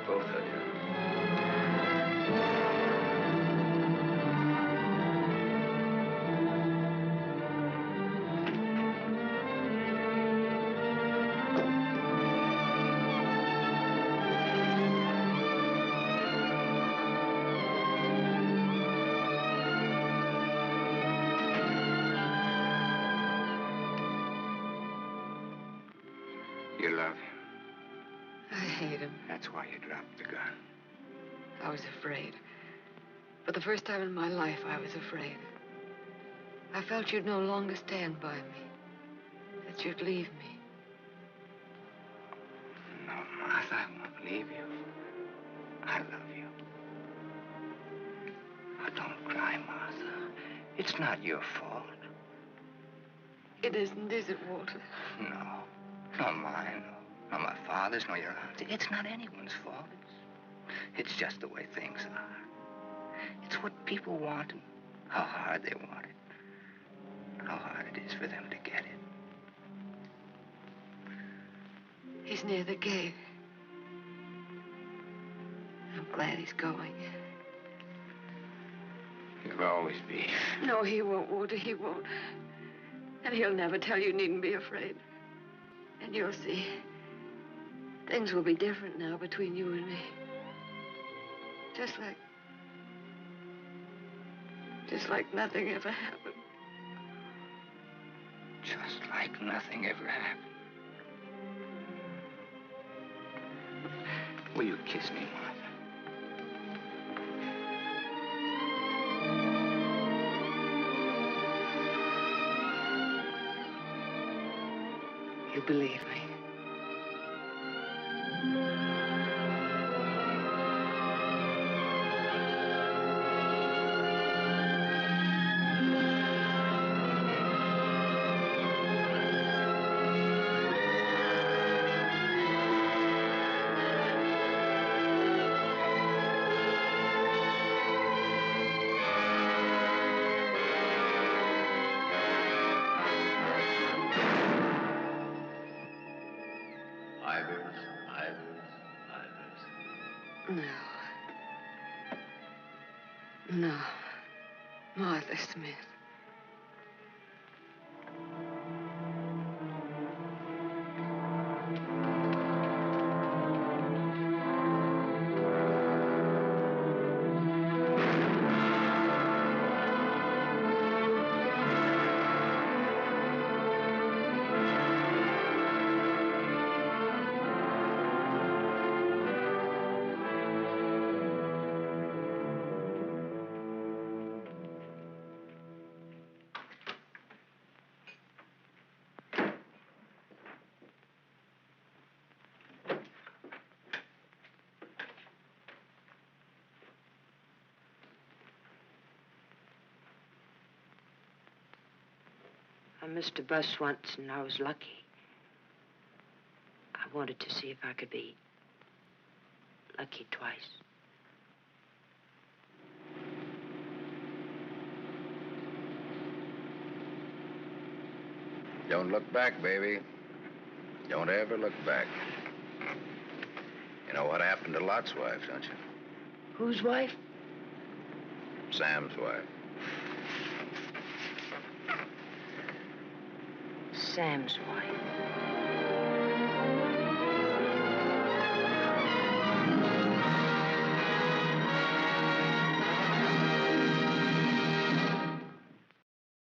Both of you. You love him. I hate him. That's why you dropped the gun. I was afraid. For the first time in my life, I was afraid. I felt you'd no longer stand by me. That you'd leave me. No, Martha, I won't leave you. I love you. Oh, don't cry, Martha. It's not your fault. It isn't, is it, Walter? No. Nor mine, nor my father's, nor your aunt's. It's not anyone's fault. It's just the way things are. It's what people want and how hard they want it. How hard it is for them to get it. He's near the gate. I'm glad he's going. He'll always be. No, he won't, Walter, he won't. And he'll never tell you needn't be afraid. And you'll see. Things will be different now between you and me. Just like nothing ever happened. Just like nothing ever happened. Will you kiss me, Martha? You believe me. No. Martha Smith. missed a bus once, and I was lucky. I wanted to see if I could be lucky twice. Don't look back, baby. Don't ever look back. You know what happened to Lot's wife, don't you? Whose wife? Sam's wife. Sam's wife.